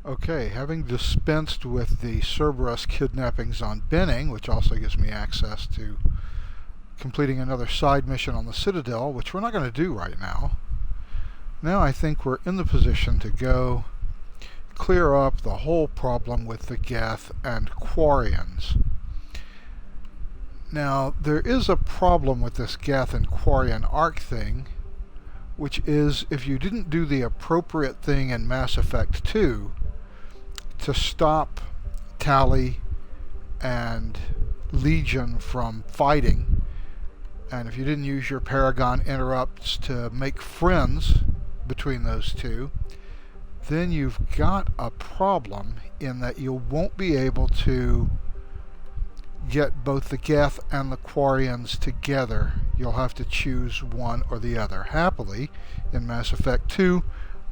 Okay, having dispensed with the Cerberus kidnappings on Benning, which also gives me access to completing another side mission on the Citadel, which we're not going to do right now. Now I think we're in the position to go clear up the whole problem with the Geth and Quarians. Now, there is a problem with this Geth and Quarian arc thing, which is if you didn't do the appropriate thing in Mass Effect 2 to stop Tali and Legion from fighting, and if you didn't use your Paragon interrupts to make friends between those two, then you've got a problem in that you won't be able to get both the Geth and the Quarians together. You'll have to choose one or the other. Happily, in Mass Effect 2,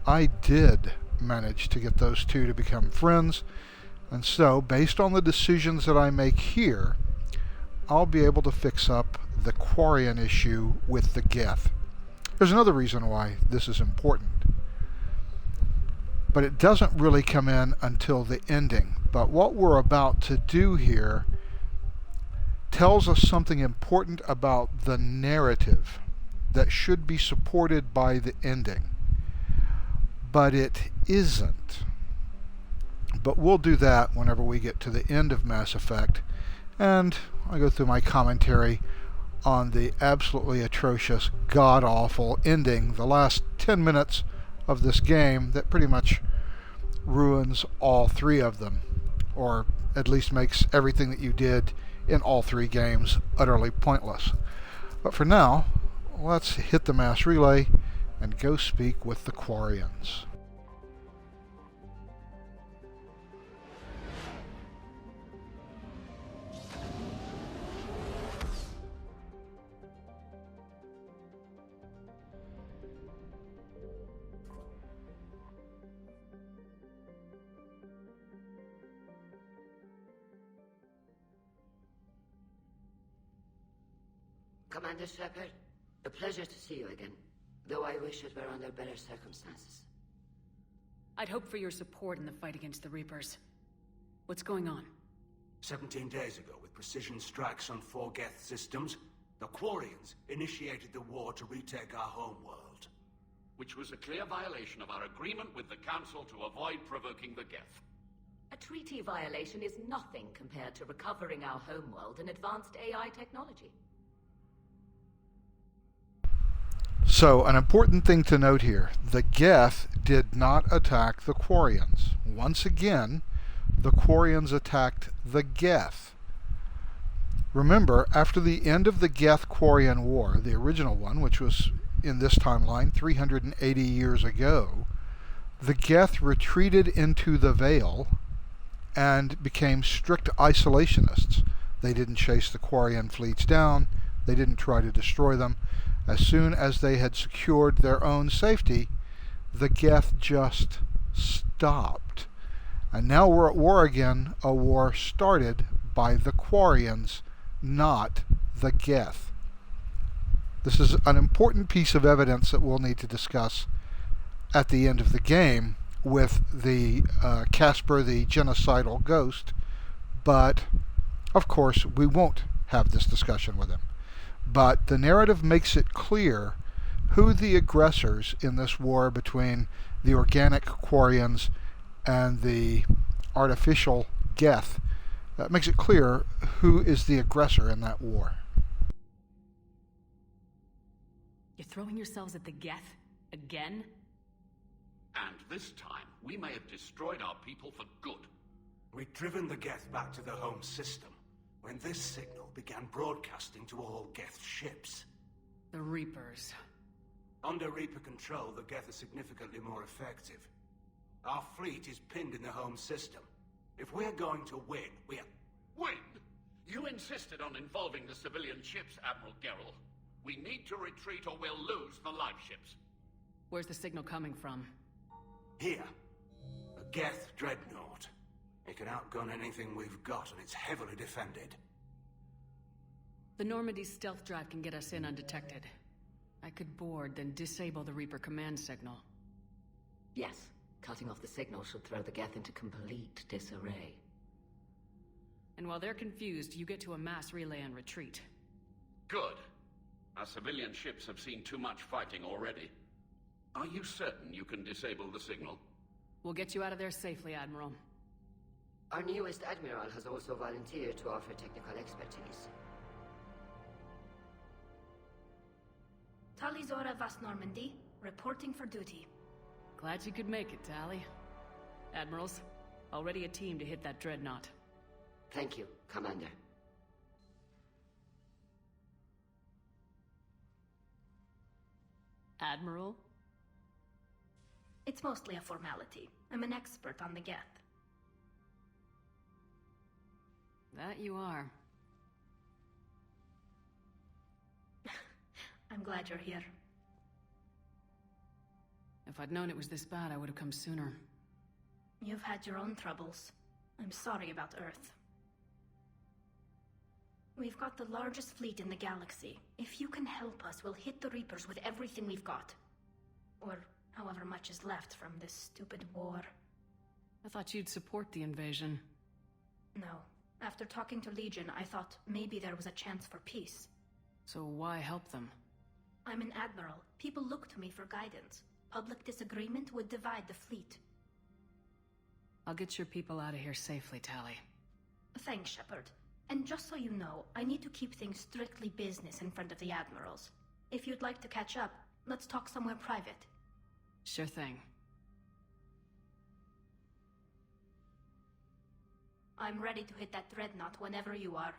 I did manage to get those two to become friends, and so, based on the decisions that I make here, I'll be able to fix up the Quarian issue with the Geth. There's another reason why this is important, but it doesn't really come in until the ending. But what we're about to do here tells us something important about the narrative that should be supported by the ending. But it isn't. But we'll do that whenever we get to the end of Mass Effect, and I go through my commentary on the absolutely atrocious, god-awful ending, the last 10 minutes of this game that pretty much ruins all three of them, or at least makes everything that you did in all three games utterly pointless. But for now, let's hit the mass relay and go speak with the Quarians. Commander Shepard, a pleasure to see you again, though I wish it were under better circumstances. I'd hoped for your support in the fight against the Reapers. What's going on? 17 days ago, with precision strikes on 4 Geth systems, the Quarians initiated the war to retake our homeworld. Which was a clear violation of our agreement with the Council to avoid provoking the Geth. A treaty violation is nothing compared to recovering our homeworld and advanced AI technology. So, an important thing to note here, the Geth did not attack the Quarians. Once again, the Quarians attacked the Geth. Remember, after the end of the Geth-Quarian War, the original one, which was in this timeline 380 years ago, the Geth retreated into the Veil and became strict isolationists. They didn't chase the Quarian fleets down, they didn't try to destroy them. As soon as they had secured their own safety, the Geth just stopped. And now we're at war again, a war started by the Quarians, not the Geth. This is an important piece of evidence that we'll need to discuss at the end of the game with the Casper, the genocidal ghost, but of course we won't have this discussion with him. But the narrative makes it clear who the aggressors in this war between the organic Quarians and the artificial Geth, makes it clear who is the aggressor in that war. You're throwing yourselves at the Geth? Again? And this time, we may have destroyed our people for good. We'd driven the Geth back to the home system when this signal began broadcasting to all Geth ships. The Reapers. Under Reaper control, the Geth are significantly more effective. Our fleet is pinned in the home system. If we're going to win, we're... Win? You insisted on involving the civilian ships, Admiral Gerrel. We need to retreat or we'll lose the live ships. Where's the signal coming from? Here. A Geth dreadnought. It can outgun anything we've got, and it's heavily defended. The Normandy's stealth drive can get us in undetected. I could board, then disable the Reaper command signal. Yes, Cutting off the signal should throw the Geth into complete disarray. And while they're confused, you get to a mass relay and retreat. Good. Our civilian ships have seen too much fighting already. Are you certain you can disable the signal? We'll get you out of there safely, Admiral. Our newest Admiral has also volunteered to offer technical expertise. Talizora Vas Normandy, reporting for duty. Glad you could make it, Tally. Admirals, already a team to hit that dreadnought. Thank you, Commander. Admiral? It's mostly a formality. I'm an expert on the Geth. That you are. I'm glad you're here. If I'd known it was this bad, I would have come sooner. You've had your own troubles. I'm sorry about Earth. We've got the largest fleet in the galaxy. If you can help us, we'll hit the Reapers with everything we've got. Or however much is left from this stupid war. I thought you'd support the invasion. No. After talking to Legion, I thought maybe there was a chance for peace. So why help them? I'm an admiral. People look to me for guidance. Public disagreement would divide the fleet. I'll get your people out of here safely, Tally. Thanks, Shepard. And just so you know, I need to keep things strictly business in front of the admirals. If you'd like to catch up, let's talk somewhere private. Sure thing. I'm ready to hit that dreadnought whenever you are.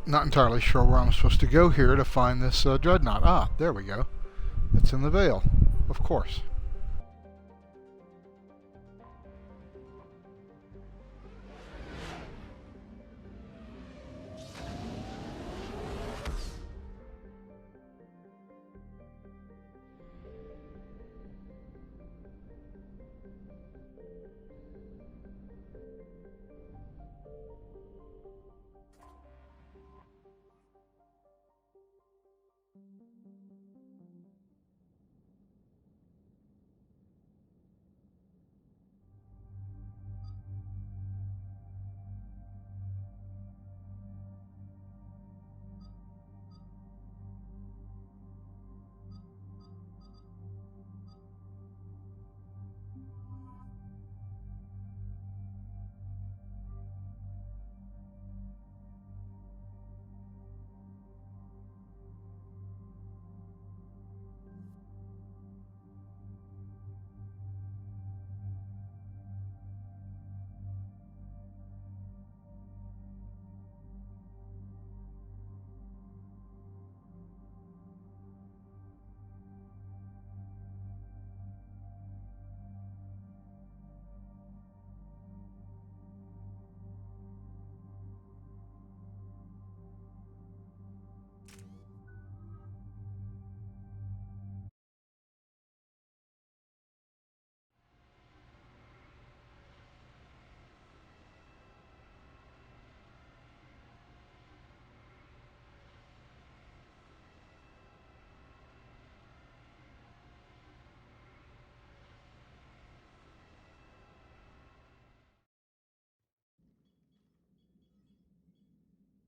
Not entirely sure where I'm supposed to go here to find this dreadnought. Ah, there we go. It's in the Veil, of course.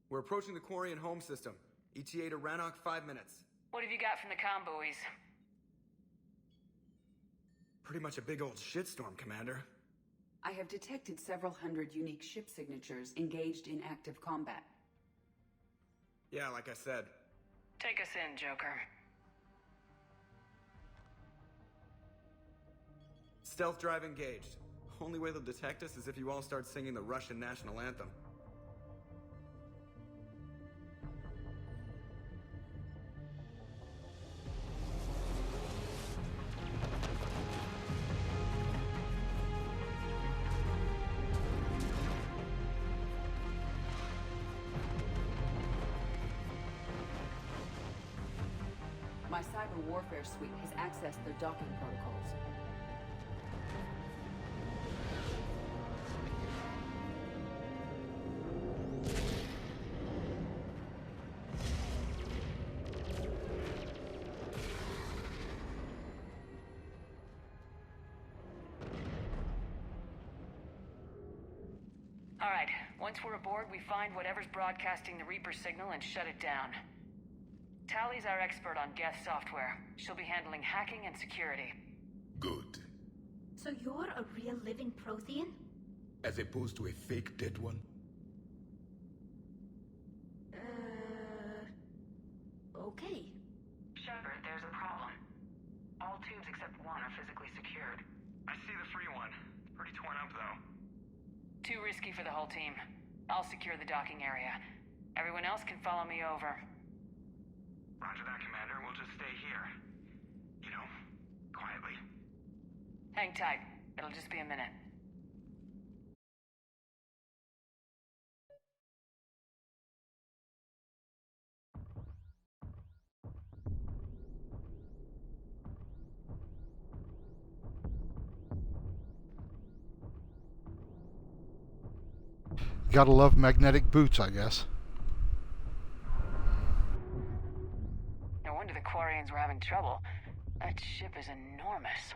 We're approaching the Quarian home system. ETA to Rannoch, 5 minutes. What have you got from the comm buoys? Pretty much a big old shitstorm, Commander. I have detected several hundred unique ship signatures engaged in active combat. Yeah, like I said. Take us in, Joker. Stealth drive engaged. Only way they'll detect us is if you all start singing the Russian national anthem. My cyber warfare suite has accessed their docking protocols. Alright, once we're aboard, we find whatever's broadcasting the Reaper signal and shut it down. Tally's our expert on Geth software. She'll be handling hacking and security. Good. So you're a real living Prothean? As opposed to a fake dead one? Okay. Shepard, there's a problem. All tubes except one are physically secured. I see the free one. Pretty torn up, though. Too risky for the whole team. I'll secure the docking area. Everyone else can follow me over. Roger that, Commander. We'll just stay here. You know, quietly. Hang tight. It'll just be a minute. Gotta love magnetic boots, I guess. No wonder the Quarians were having trouble. That ship is enormous.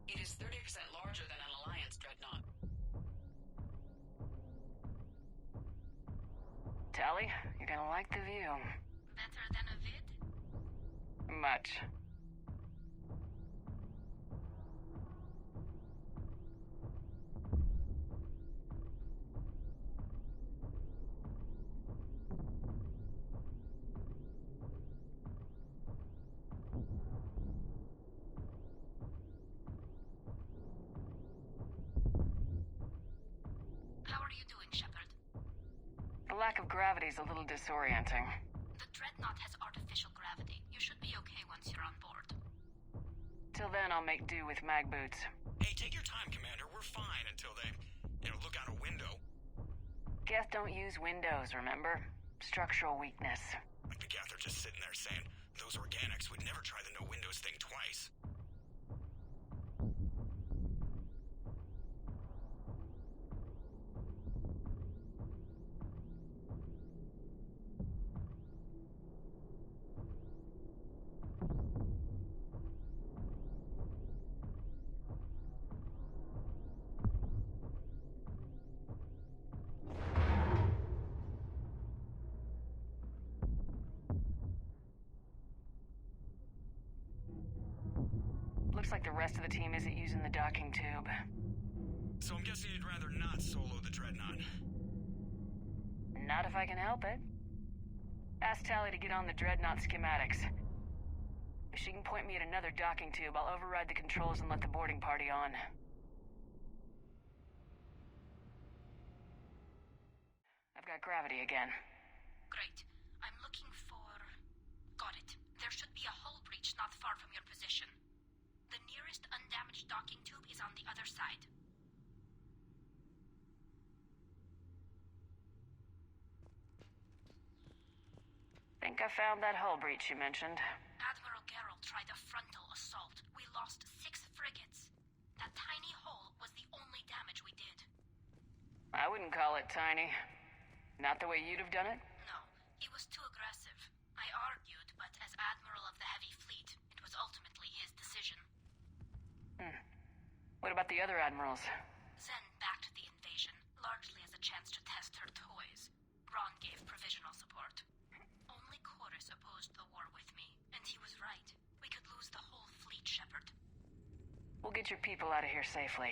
It is 30% larger than an Alliance dreadnought. Tally, you're gonna like the view. Better than a vid? Much. How are you doing, Shepard? The lack of gravity is a little disorienting. The dreadnought has artificial gravity. You should be okay once you're on board. Till then, I'll make do with mag boots. Hey, take your time, Commander. We're fine until they, look out a window. Geth don't use windows, remember? Structural weakness. Like the Geth are just sitting there saying, those organics would never try the no windows thing twice. Looks like the rest of the team isn't using the docking tube. So I'm guessing you'd rather not solo the dreadnought. Not if I can help it. Ask Tally to get on the dreadnought schematics. If she can point me at another docking tube, I'll override the controls and let the boarding party on. I've got gravity again. Great. I'm looking for... Got it. There should be a hull breach not far from your position. The nearest undamaged docking tube is on the other side. Think I found that hull breach you mentioned. Admiral Geralt tried a frontal assault. We lost 6 frigates. That tiny hole was the only damage we did. I wouldn't call it tiny. Not the way you'd have done it? No, he was too aggressive. I argued, but as Admiral of the Heavy Fleet, it was ultimately his decision. What about the other admirals? Zen backed the invasion, largely as a chance to test her toys. Ron gave provisional support. Only Chorus opposed the war with me, and he was right. We could lose the whole fleet, Shepard. We'll get your people out of here safely.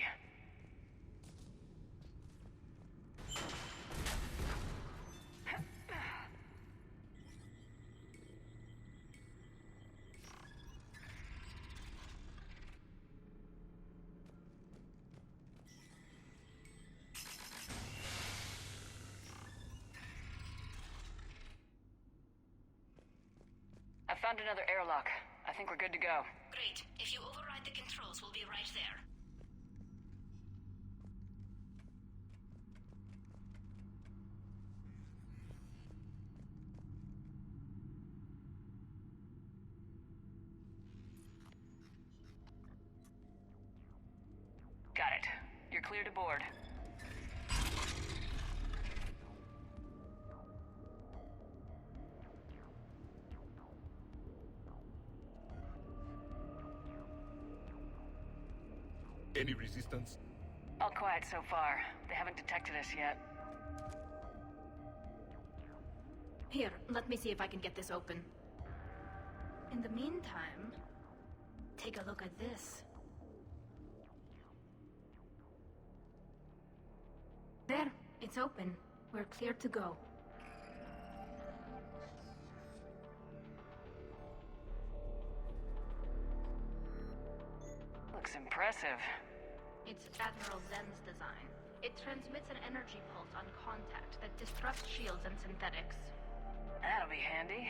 I found another airlock. I think we're good to go. Great. If you override the controls, we'll be right there. You're clear to board. Any resistance? All quiet so far. They haven't detected us yet. Here, let me see if I can get this open. In the meantime, take a look at this. There, it's open. We're clear to go. Looks impressive. It's Admiral Zen's design. It transmits an energy pulse on contact that disrupts shields and synthetics. That'll be handy.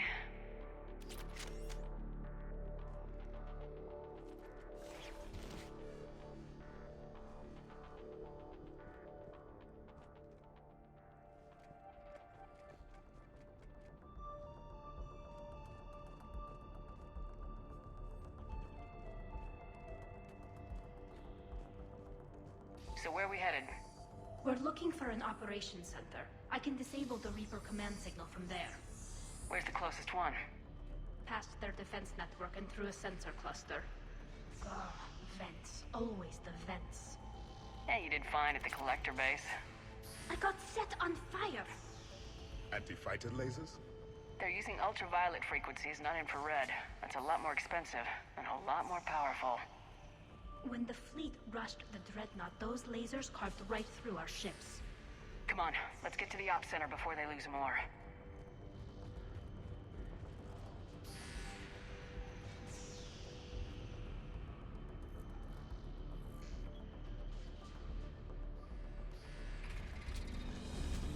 So where are we headed? We're looking for an operations center. I can disable the Reaper command signal from there. Where's the closest one? Past their defense network and through a sensor cluster. Ugh, vents. Always the vents. Yeah, you did fine at the collector base. I got set on fire! Anti-fighter lasers? They're using ultraviolet frequencies, not infrared. That's a lot more expensive, and a lot more powerful. When the fleet rushed the Dreadnought, those lasers carved right through our ships. Come on, let's get to the ops center before they lose more.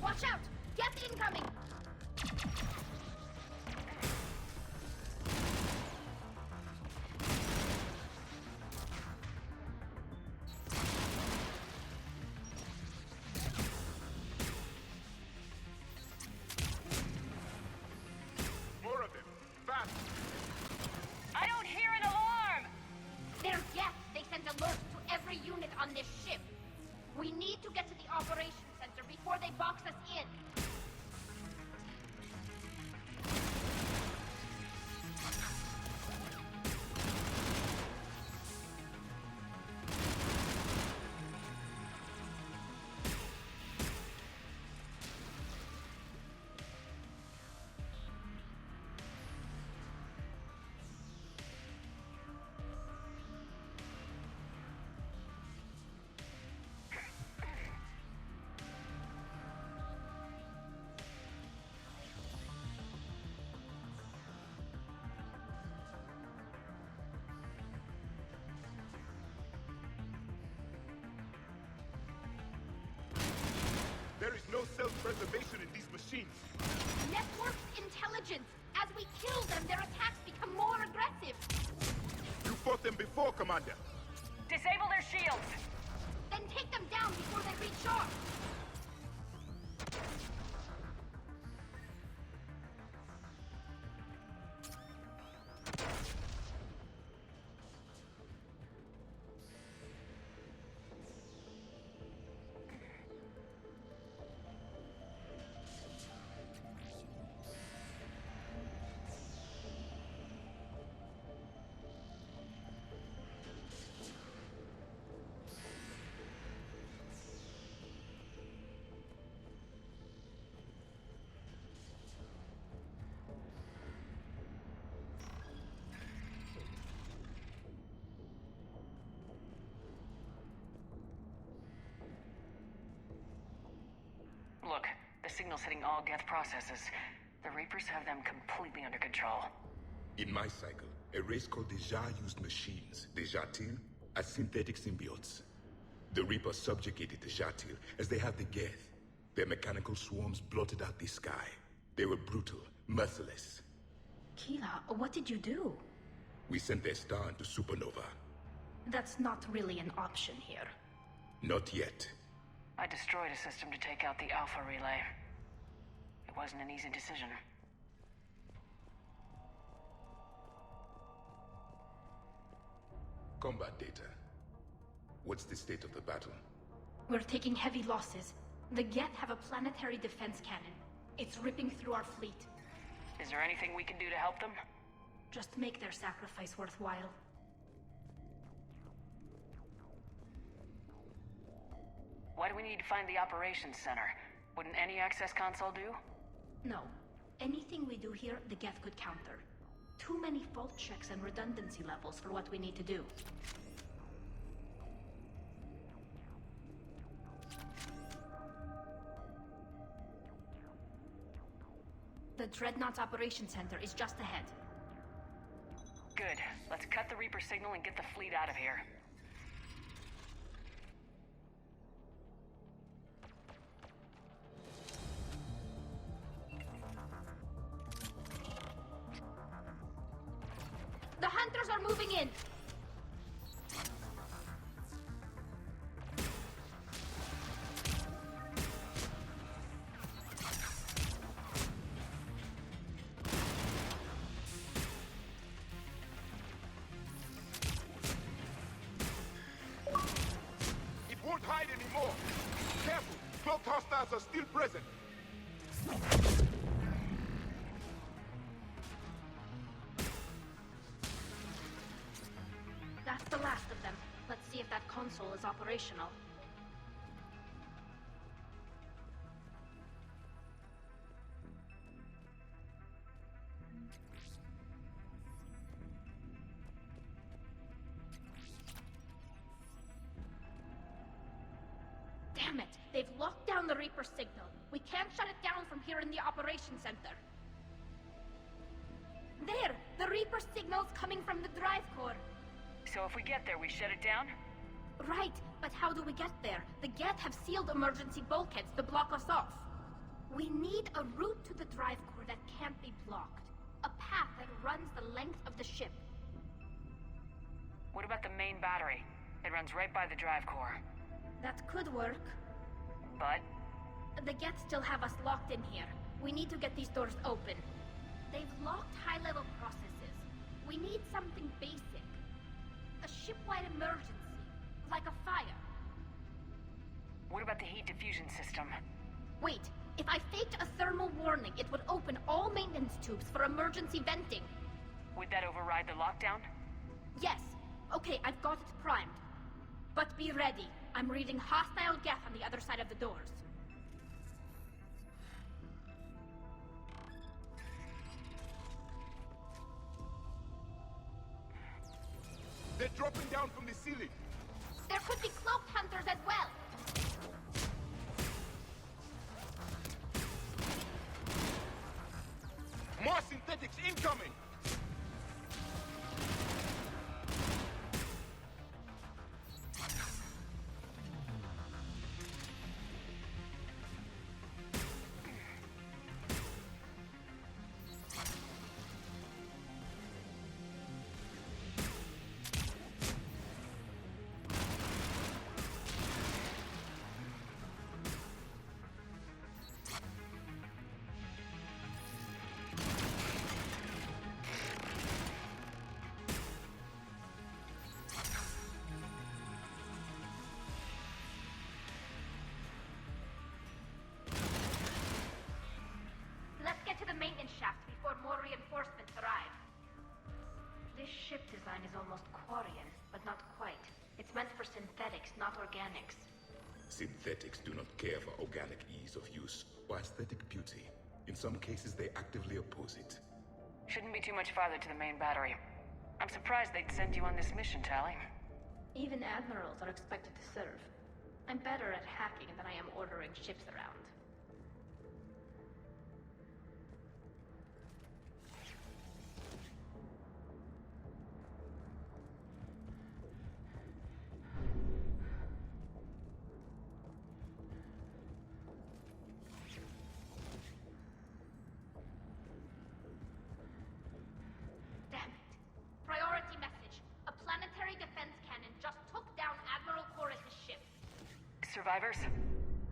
Watch out! Geth incoming! More of them! Fast! I don't hear an alarm! They're Geth! They sent alerts to every unit on this ship. We need to get to the operations center before they box us in. There is no self-preservation in these machines. Networked intelligence! As we kill them, their attacks become more aggressive! You fought them before, Commander. Disable their shields! Then take them down before they recharge! Look, the signal's hitting all Geth processes. The Reapers have them completely under control. In my cycle, a race called the Jah used machines, the Jatil, as synthetic symbiotes. The Reapers subjugated the Jatil as they have the Geth. Their mechanical swarms blotted out the sky. They were brutal, merciless. Keela, what did you do? We sent their star into supernova. That's not really an option here. Not yet. I destroyed a system to take out the Alpha relay. It wasn't an easy decision. Combat data. What's the state of the battle? We're taking heavy losses. The Geth have a planetary defense cannon. It's ripping through our fleet. Is there anything we can do to help them? Just make their sacrifice worthwhile. Why do we need to find the operations center? Wouldn't any access console do? No. Anything we do here, the Geth could counter. Too many fault checks and redundancy levels for what we need to do. The Dreadnought's operations center is just ahead. Good. Let's cut the Reaper signal and get the fleet out of here. The hunters are moving in! It won't hide anymore. Careful, cloaked hostiles are still present. That's the last of them. Let's see if that console is operational. Damn it! They've locked down the Reaper signal. We can't shut it down from here in the operations center. There! The Reaper signal's coming from the drive core. So if we get there, we shut it down? Right, but how do we get there? The Geth have sealed emergency bulkheads to block us off. We need a route to the drive core that can't be blocked. A path that runs the length of the ship. What about the main battery? It runs right by the drive core. That could work. But? The Geth still have us locked in here. We need to get these doors open. They've locked high-level processes. We need something basic. A ship-wide emergency. Like a fire. What about the heat diffusion system? Wait, if I faked a thermal warning, it would open all maintenance tubes for emergency venting. Would that override the lockdown? Yes. Okay, I've got it primed. But be ready. I'm reading hostile Geth on the other side of the doors. They're dropping down from the ceiling. There could be cloaked hunters as well. More synthetics incoming! Let's get to the maintenance shaft before more reinforcements arrive. This ship design is almost Quarian, but not quite. It's meant for synthetics, not organics. Synthetics do not care for organic ease of use or aesthetic beauty. In some cases, they actively oppose it. Shouldn't be too much farther to the main battery. I'm surprised they'd send you on this mission, Tally. Even admirals are expected to serve. I'm better at hacking than I am ordering ships around. Damn it. Priority message. A planetary defense cannon just took down Admiral Chorus's ship. Survivors?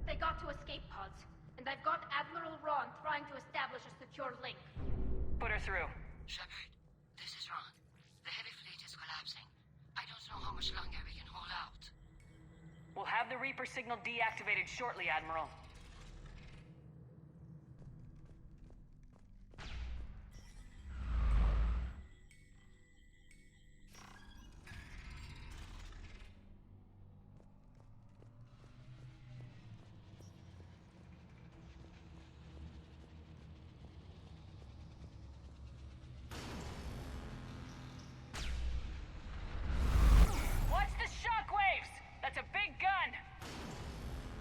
They got to escape pods, and I've got Admiral Ron trying to establish a secure link. Put her through. Shepard, this is Ron. The heavy fleet is collapsing. I don't know how much longer we can hold out. We'll have the Reaper signal deactivated shortly, Admiral.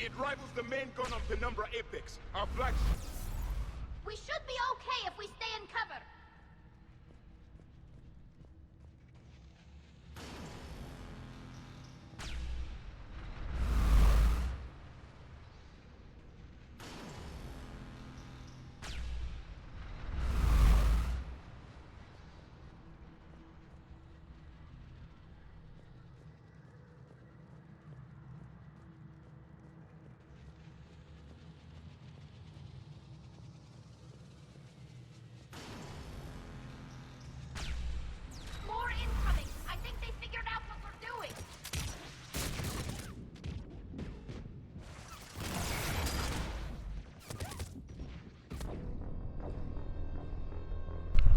It rivals the main gun of Penumbra Apex, our flagship. We should be okay if we stay in cover.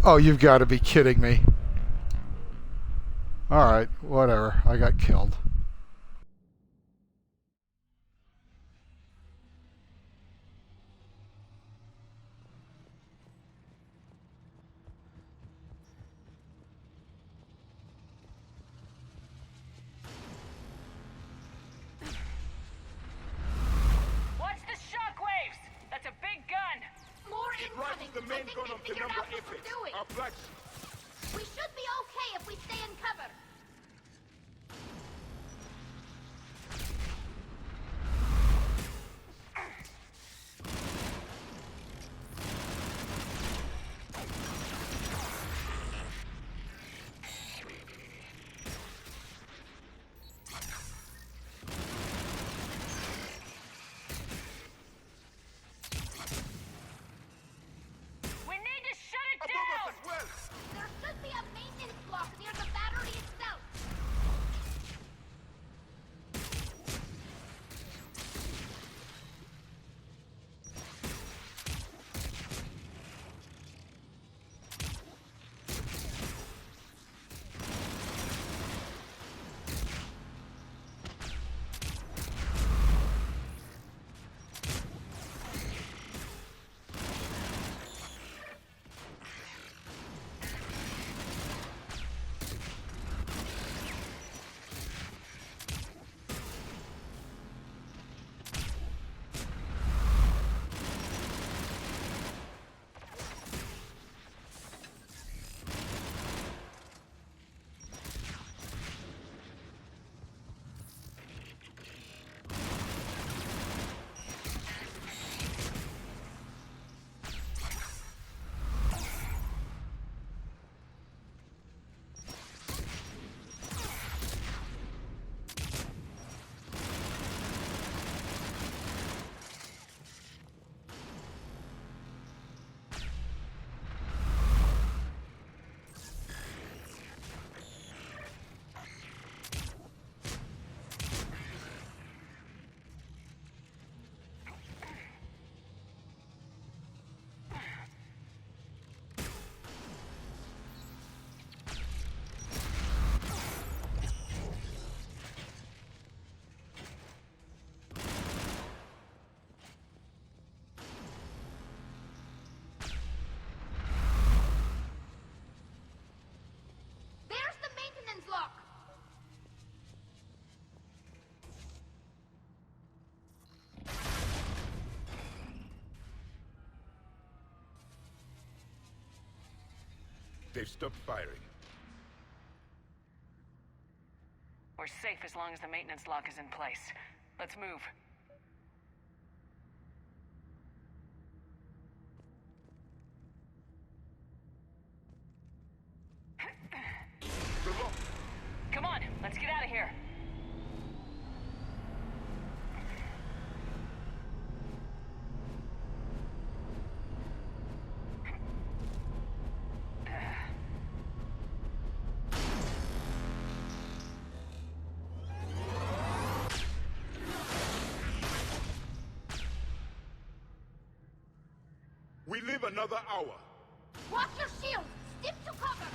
Oh, you've got to be kidding me. Alright, whatever. I got killed. Watch the shockwaves! That's a big gun! More It incoming! rivals the main gun of Penumbra Apex, our flagship. We should be okay if we stay in cover. We need to shut it Above down! us as well. There should be a maintenance block near the battery itself. There's the maintenance lock. They've stopped firing. We're safe as long as the maintenance lock is in place. Let's move. Come on, let's get out of here. We live another hour. Watch your shield! Stick to cover!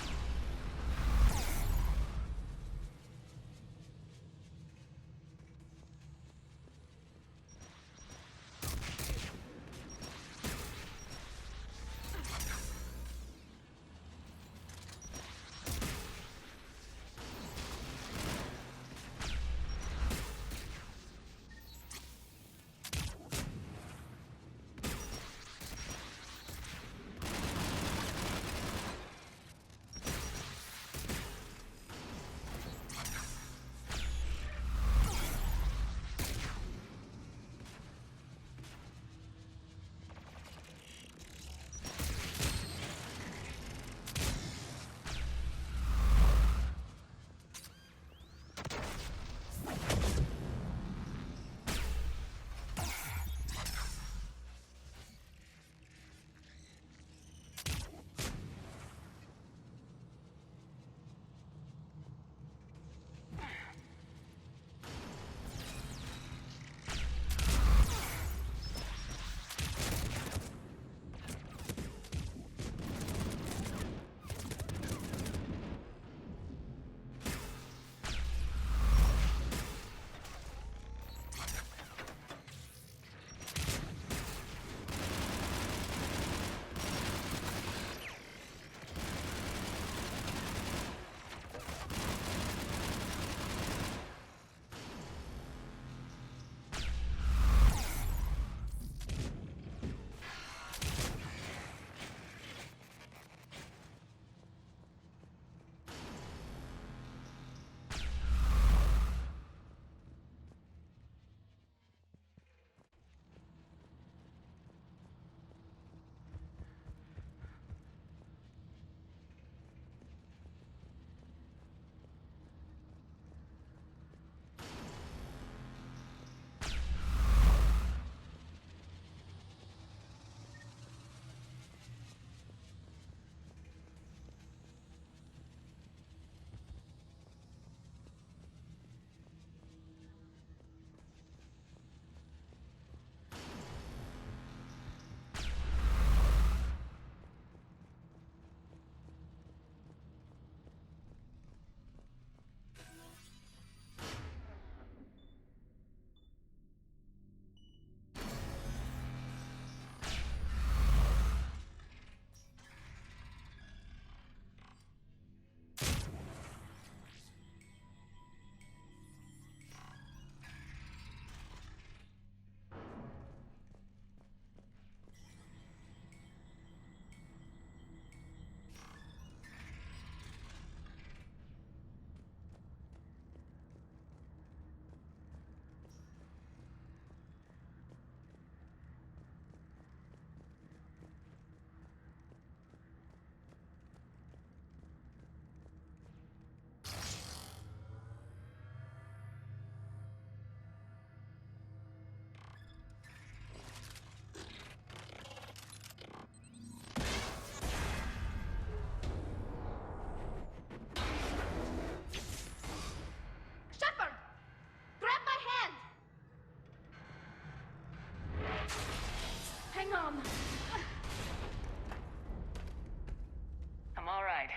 I'm all right.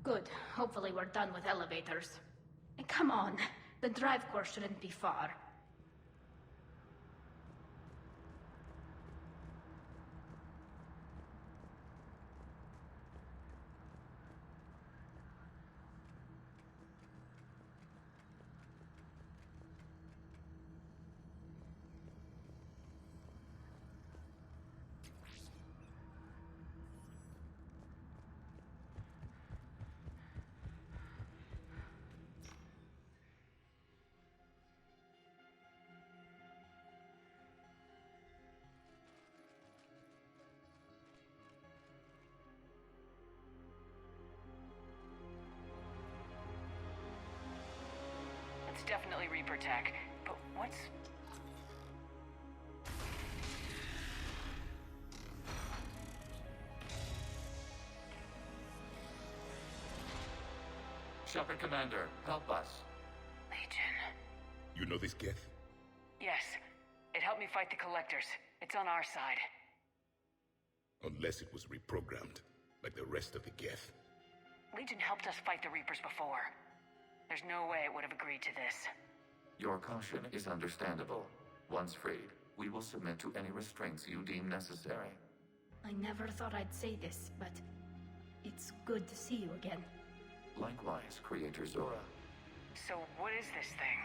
Good. Hopefully we're done with elevators. And come on, the drive core shouldn't be far. It's definitely Reaper tech, but what's... Shepard Commander, help us. Legion. know this Geth? Yes. It helped me fight the Collectors. It's on our side. Unless it was reprogrammed, like the rest of the Geth. Legion helped us fight the Reapers before. There's no way it would have agreed to this. Your caution is understandable. Once freed, we will submit to any restraints you deem necessary. I never thought I'd say this, but it's good to see you again. Likewise, Creator Zora. So what is this thing?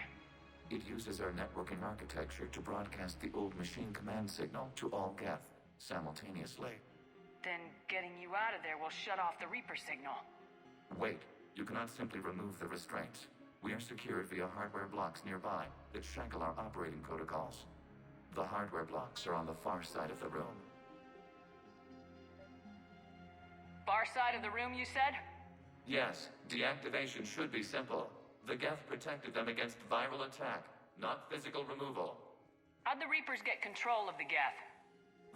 It uses our networking architecture to broadcast the old machine command signal to all Geth simultaneously. Then getting you out of there will shut off the Reaper signal. Wait, you cannot simply remove the restraints. We are secured via hardware blocks nearby that shackle our operating protocols. The hardware blocks are on the far side of the room. Far side of the room, you said? Yes, deactivation should be simple. The Geth protected them against viral attack, not physical removal. How'd the Reapers get control of the Geth?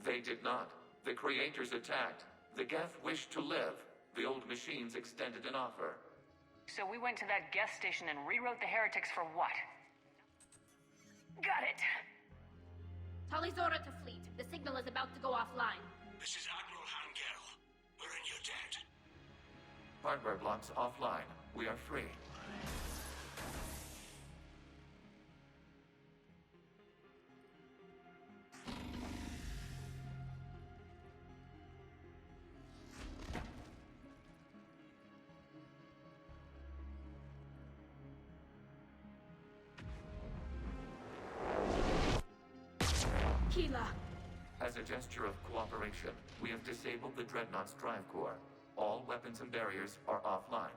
They did not. The Creators attacked. The Geth wished to live. The old machines extended an offer. So we went to that Geth station and rewrote the heretics for what? Got it. Tali Zora to fleet. The signal is about to go offline. This is Admiral Hangel. We're in your debt. Hardware blocks offline. We are free. As a gesture of cooperation, we have disabled the Dreadnought's drive core. All weapons and barriers are offline.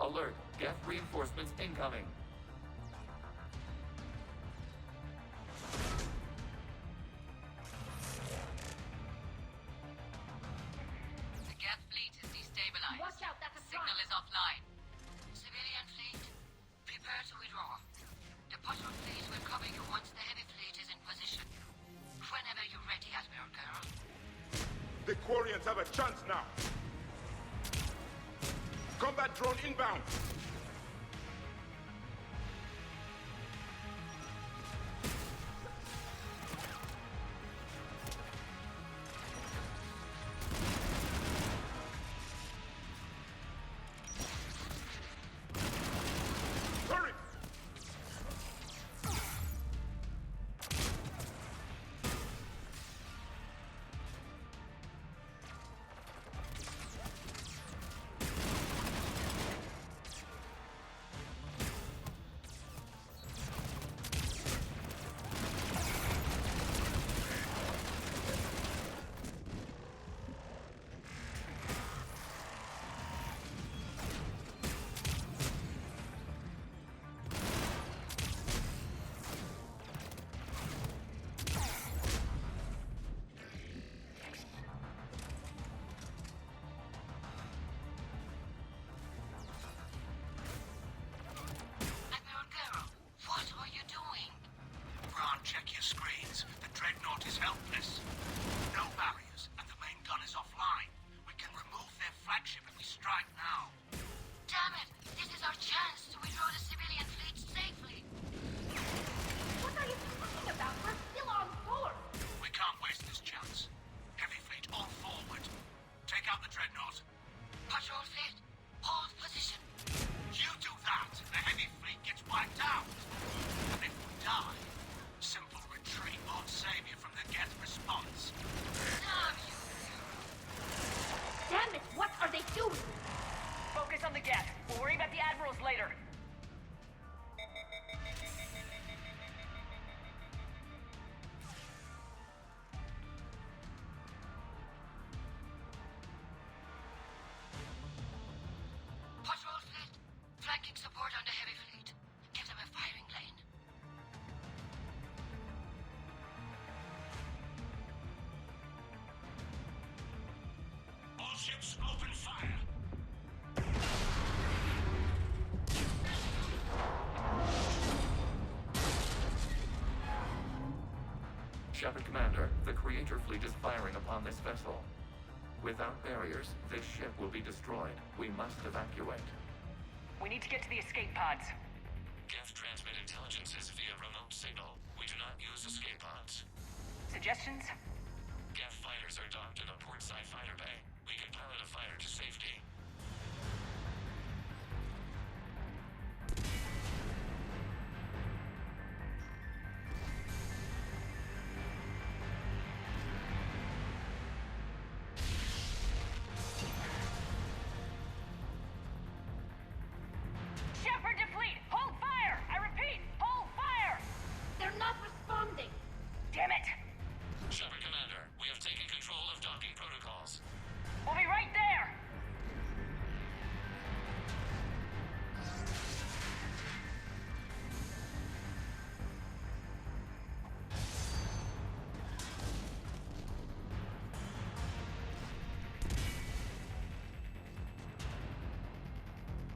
Alert! Geth reinforcements incoming! Watch out, that's a Signal is offline. Civilian fleet, prepare to withdraw. The patrol fleet will cover you once the heavy fleet is in position. Whenever you're ready, Admiral Girl. The Quarians have a chance now! Combat drone inbound! Check your screens. The Dreadnought is helpless. No barriers, and the main gun is offline. We can remove their flagship if we strike now. Damn it! This is our chance to withdraw the civilian fleet safely. What are you talking about? We're still on board. We can't waste this chance. Heavy fleet all forward. Take out the Dreadnought. Patrol fleet, hold position. You do that, the heavy fleet gets wiped out. And if we die, simple retreat won't save you from the Geth response. Damn it! What are they doing? Focus on the Geth. We'll worry about the admirals later. Patrol fleet, flanking support on the heavy fleet. Give them a firing lane. All ships open fire. Shepard Commander, the Creator fleet is firing upon this vessel. Without barriers, this ship will be destroyed. We must evacuate. We need to get to the escape pods. Geth transmit intelligences via remote signal. We do not use escape pods. Suggestions? Geth fighters are docked in a portside fighter bay. We can pilot a fighter to safety. Shepard to fleet! Hold fire! I repeat, hold fire! They're not responding. Damn it! Shepard Commander, we have taken control of docking protocols. We'll be right there!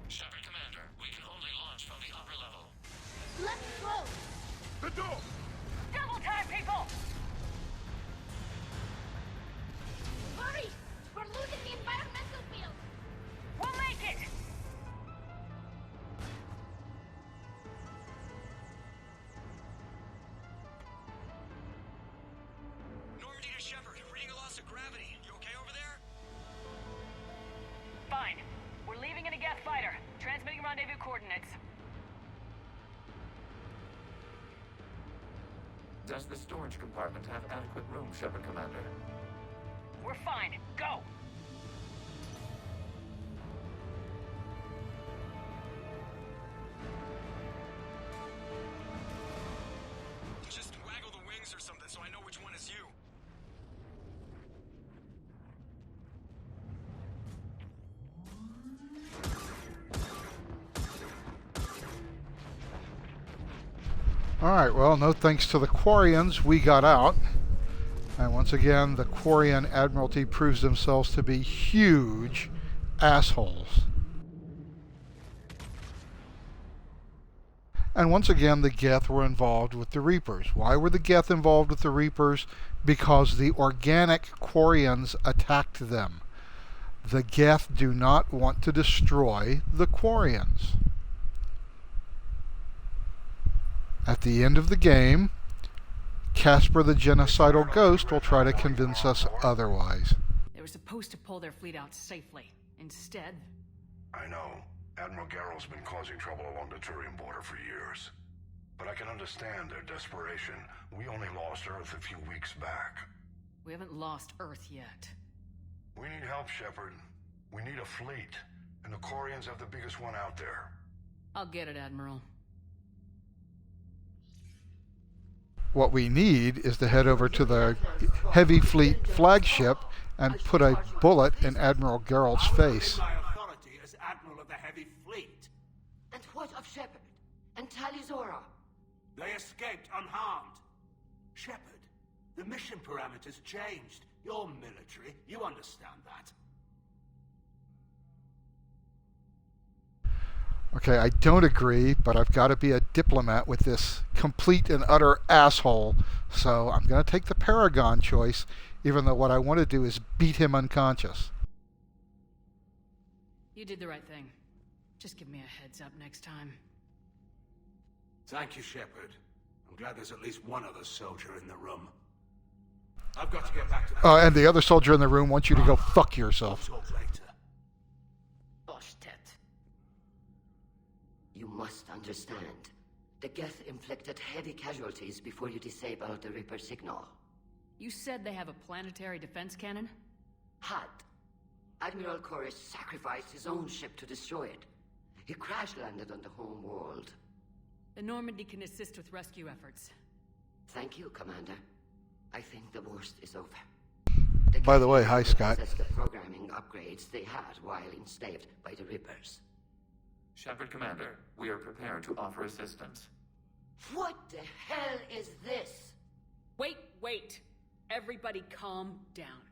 Shepard Commander, we can only launch from the upper level. Let's go. The door! Double time, people! Hurry! We're losing the environmental field. We'll make it! Normandy to Shepard, reading a loss of gravity. You okay over there? Fine. We're leaving in a Geth fighter. Transmitting rendezvous coordinates. Does the storage compartment have adequate room, Shepard Commander? We're fine. Go! Just waggle the wings or something so I know which one is you. Alright, well, no thanks to the Quarians, we got out. And once again, the Quarian Admiralty proves themselves to be huge assholes. And once again, the Geth were involved with the Reapers. Why were the Geth involved with the Reapers? Because the organic Quarians attacked them. The Geth do not want to destroy the Quarians. At the end of the game, Casper the Genocidal Ghost will try to convince us otherwise. They were supposed to pull their fleet out safely. Instead... I know. Admiral Geralt's been causing trouble along the Turian border for years. But I can understand their desperation. We only lost Earth a few weeks back. We haven't lost Earth yet. We need help, Shepard. We need a fleet. And the Quarians have the biggest one out there. I'll get it, Admiral. What we need is to head over to the Heavy Fleet flagship and put a bullet in Admiral Geralt's face. My authority as Admiral of the Heavy Fleet. And what of Shepard? And Talizora? They escaped unharmed. Shepard, the mission parameters changed. You're military. You understand that. Okay, I don't agree, but I've got to be a diplomat with this complete and utter asshole. So I'm going to take the Paragon choice, even though what I want to do is beat him unconscious. You did the right thing. Just give me a heads up next time. Thank you, Shepard. I'm glad there's at least one other soldier in the room. I've got to get back to that. And the other soldier in the room wants you to go fuck yourself. We'll talk later. You must understand. The Geth inflicted heavy casualties before you disabled the Reaper signal. You said they have a planetary defense cannon? Had. Admiral Corus sacrificed his own ship to destroy it. He crash-landed on the home world. The Normandy can assist with rescue efforts. Thank you, Commander. I think the worst is over. By the way, hi, Scott. The programming upgrades they had while enslaved by the Reapers. Shepard Commander, we are prepared to offer assistance. What the hell is this? Wait. Everybody calm down.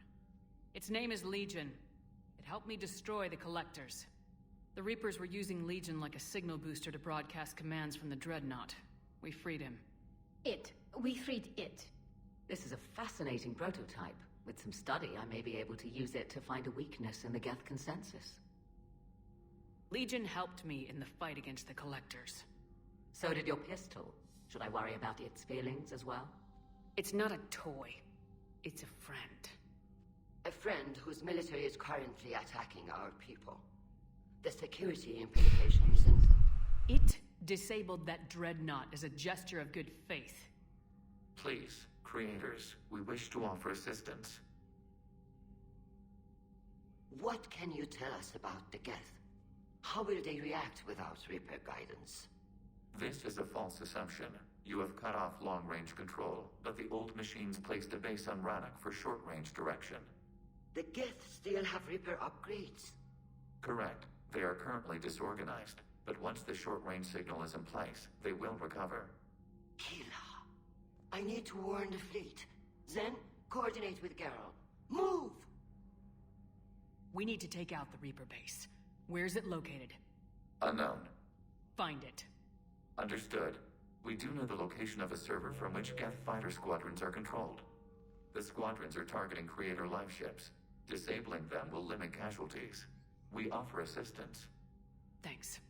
Its name is Legion. It helped me destroy the Collectors. The Reapers were using Legion like a signal booster to broadcast commands from the Dreadnought. We freed him. We freed it. This is a fascinating prototype. With some study, I may be able to use it to find a weakness in the Geth consensus. Legion helped me in the fight against the Collectors. So did your pistol. Should I worry about its feelings as well? It's not a toy. It's a friend. A friend whose military is currently attacking our people. The security implications and... It disabled that dreadnought as a gesture of good faith. Please, creators, we wish to offer assistance. What can you tell us about the Geth? How will they react without Reaper guidance? This is a false assumption. You have cut off long-range control, but the old machines placed a base on Rannoch for short-range direction. The Geth still have Reaper upgrades? Correct. They are currently disorganized, but once the short-range signal is in place, they will recover. Hila, I need to warn the fleet. Then, coordinate with Geralt. Move! We need to take out the Reaper base. Where's it located? Unknown. Find it. Understood. We do know the location of a server from which Geth fighter squadrons are controlled. The squadrons are targeting creator live ships. Disabling them will limit casualties. We offer assistance. Thanks.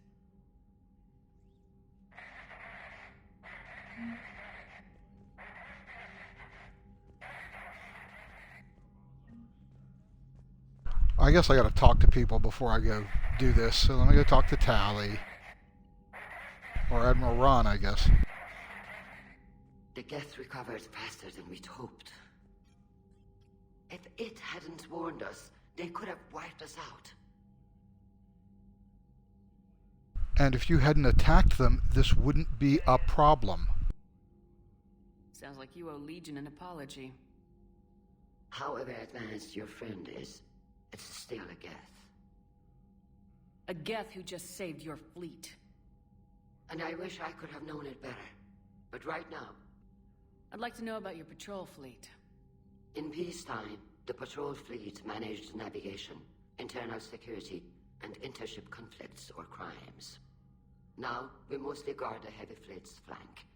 I guess I gotta talk to people before I go do this, so let me go talk to Tally. Or Admiral Ron, I guess. The Geth recovered faster than we'd hoped. If it hadn't warned us, they could have wiped us out. And if you hadn't attacked them, this wouldn't be a problem. Sounds like you owe Legion an apology. However advanced your friend is, it's still a Geth. A Geth who just saved your fleet. And I wish I could have known it better. But right now... I'd like to know about your patrol fleet. In peacetime, the patrol fleet managed navigation, internal security, and intership conflicts or crimes. Now, we mostly guard the heavy fleet's flank.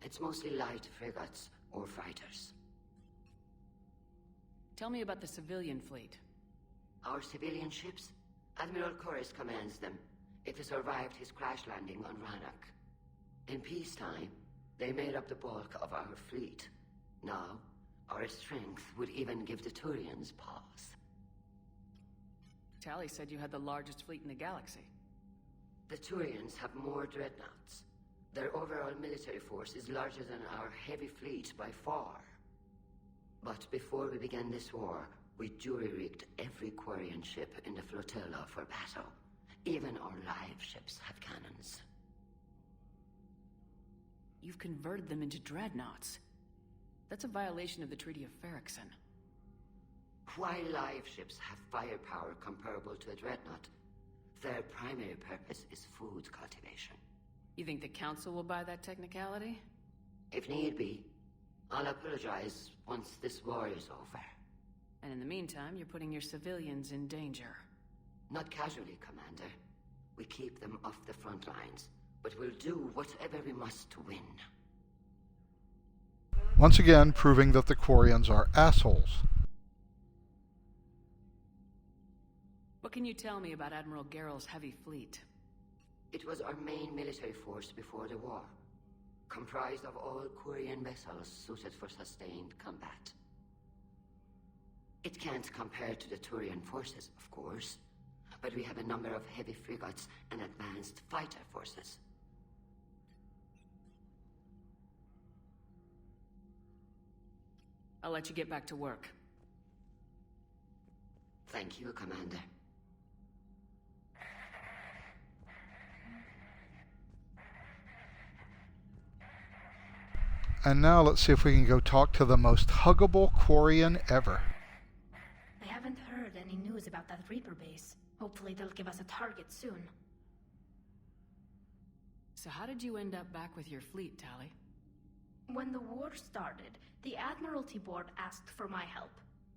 It's mostly light frigates or fighters. Tell me about the civilian fleet. Our civilian ships? Admiral Chorus commands them. It survived his crash landing on Rannoch. In peacetime, they made up the bulk of our fleet. Now, our strength would even give the Turians pause. Tally said you had the largest fleet in the galaxy. The Turians have more dreadnoughts. Their overall military force is larger than our heavy fleet by far. But before we began this war, we jury-rigged every Quarian ship in the flotilla for battle. Even our live ships have cannons. You've converted them into dreadnoughts. That's a violation of the Treaty of Ferrixon. While live ships have firepower comparable to a dreadnought, their primary purpose is food cultivation. You think the Council will buy that technicality? If need be, I'll apologize once this war is over. And in the meantime, you're putting your civilians in danger. Not casually, Commander. We keep them off the front lines, but we'll do whatever we must to win. Once again, proving that the Quarians are assholes. What can you tell me about Admiral Geralt's heavy fleet? It was our main military force before the war, comprised of all Quarian vessels suited for sustained combat. It can't compare to the Turian forces, of course, but we have a number of heavy frigates and advanced fighter forces. I'll let you get back to work. Thank you, Commander. And now let's see if we can go talk to the most huggable Quarian ever. I haven't heard any news about that Reaper base. Hopefully they'll give us a target soon. So how did you end up back with your fleet, Tally? When the war started, the Admiralty Board asked for my help.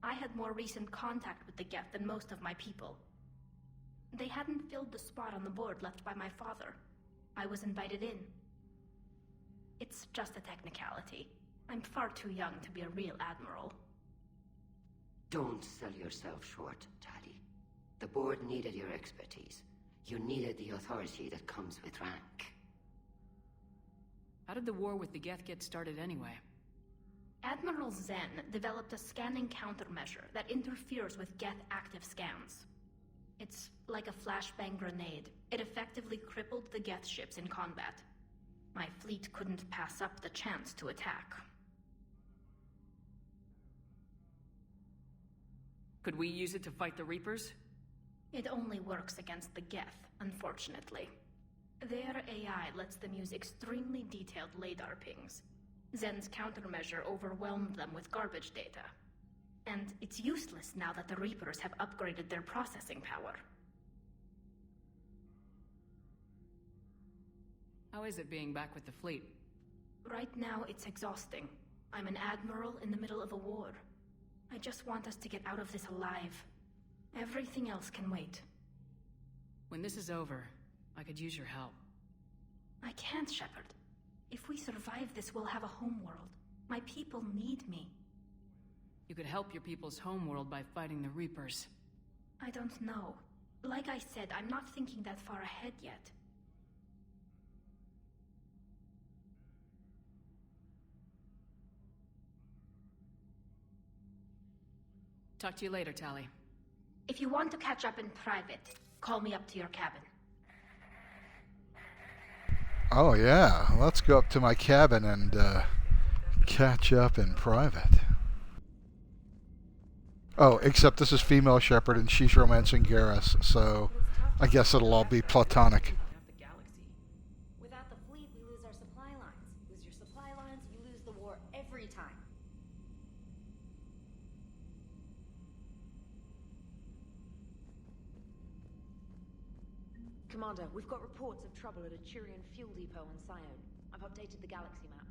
I had more recent contact with the Geth than most of my people. They hadn't filled the spot on the board left by my father. I was invited in. It's just a technicality. I'm far too young to be a real admiral. Don't sell yourself short, Tali. The board needed your expertise. You needed the authority that comes with rank. How did the war with the Geth get started anyway? Admiral Zen developed a scanning countermeasure that interferes with Geth active scans. It's like a flashbang grenade. It effectively crippled the Geth ships in combat. My fleet couldn't pass up the chance to attack. Could we use it to fight the Reapers? It only works against the Geth, unfortunately. Their AI lets them use extremely detailed LADAR pings. Zen's countermeasure overwhelmed them with garbage data. And it's useless now that the Reapers have upgraded their processing power. How is it being back with the fleet? Right now, it's exhausting. I'm an admiral in the middle of a war. I just want us to get out of this alive. Everything else can wait. When this is over, I could use your help. I can't, Shepard. If we survive this, we'll have a homeworld. My people need me. You could help your people's homeworld by fighting the Reapers. I don't know. Like I said, I'm not thinking that far ahead yet. Talk to you later, Tali. If you want to catch up in private, call me up to your cabin. Oh yeah, let's go up to my cabin and catch up in private. Oh, except this is female Shepard and she's romancing Garrus, so I guess it'll all be platonic. Without the fleet, we lose our supply lines. Lose your supply lines, you lose the war every time. Commander, we've got reports of trouble at a Turian fuel depot on Scion. I've updated the galaxy map.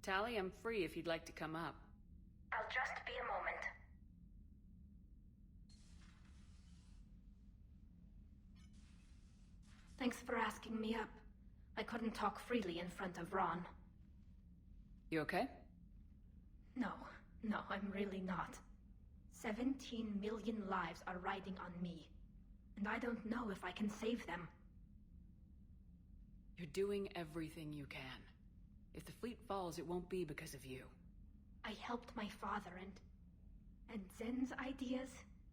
Tali, I'm free if you'd like to come up. I'll just be a moment. Thanks for asking me up. I couldn't talk freely in front of Ron. You okay? No, I'm really not. 17 million lives are riding on me, and I don't know if I can save them. You're doing everything you can. If the fleet falls, it won't be because of you. I helped my father and Zen's ideas,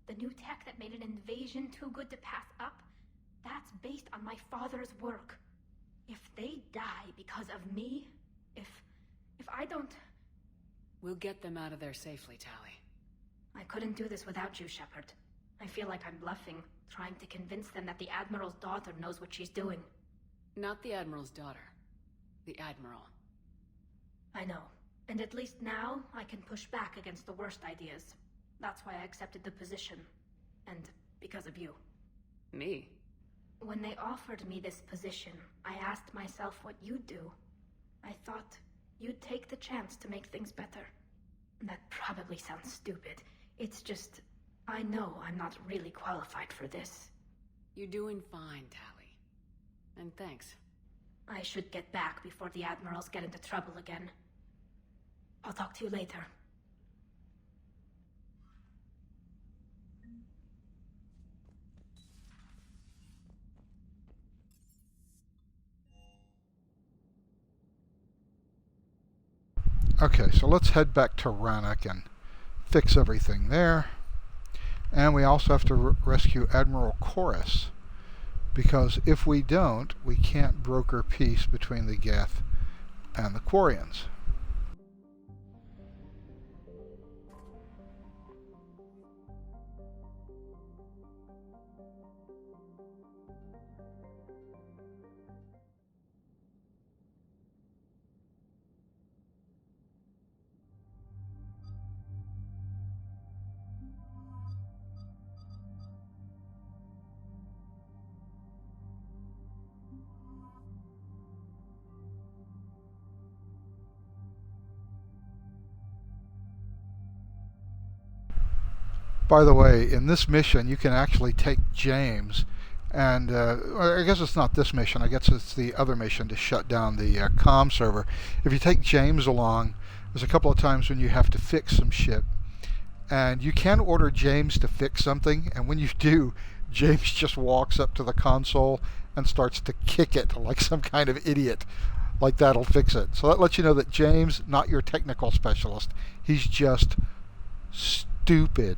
the new tech that made an invasion too good to pass up, that's based on my father's work. If they die because of me, if I don't... We'll get them out of there safely, Tali. I couldn't do this without you, Shepard. I feel like I'm bluffing, trying to convince them that the Admiral's daughter knows what she's doing. Not the Admiral's daughter. The Admiral. I know. And at least now, I can push back against the worst ideas. That's why I accepted the position. And because of you. Me? When they offered me this position, I asked myself what you'd do. I thought you'd take the chance to make things better. That probably sounds stupid. It's just, I know I'm not really qualified for this. You're doing fine, Tali. And thanks. I should get back before the Admirals get into trouble again. I'll talk to you later. Okay, so let's head back to Rannoch and fix everything there. And we also have to rescue Admiral Chorus, because if we don't, we can't broker peace between the Geth and the Quarians. By the way, in this mission, you can actually take James, and I guess it's not this mission. I guess it's the other mission to shut down the comm server. If you take James along, there's a couple of times when you have to fix some shit, and you can order James to fix something, and when you do, James just walks up to the console and starts to kick it like some kind of idiot. Like that'll fix it. So that lets you know that James, not your technical specialist, he's just stupid.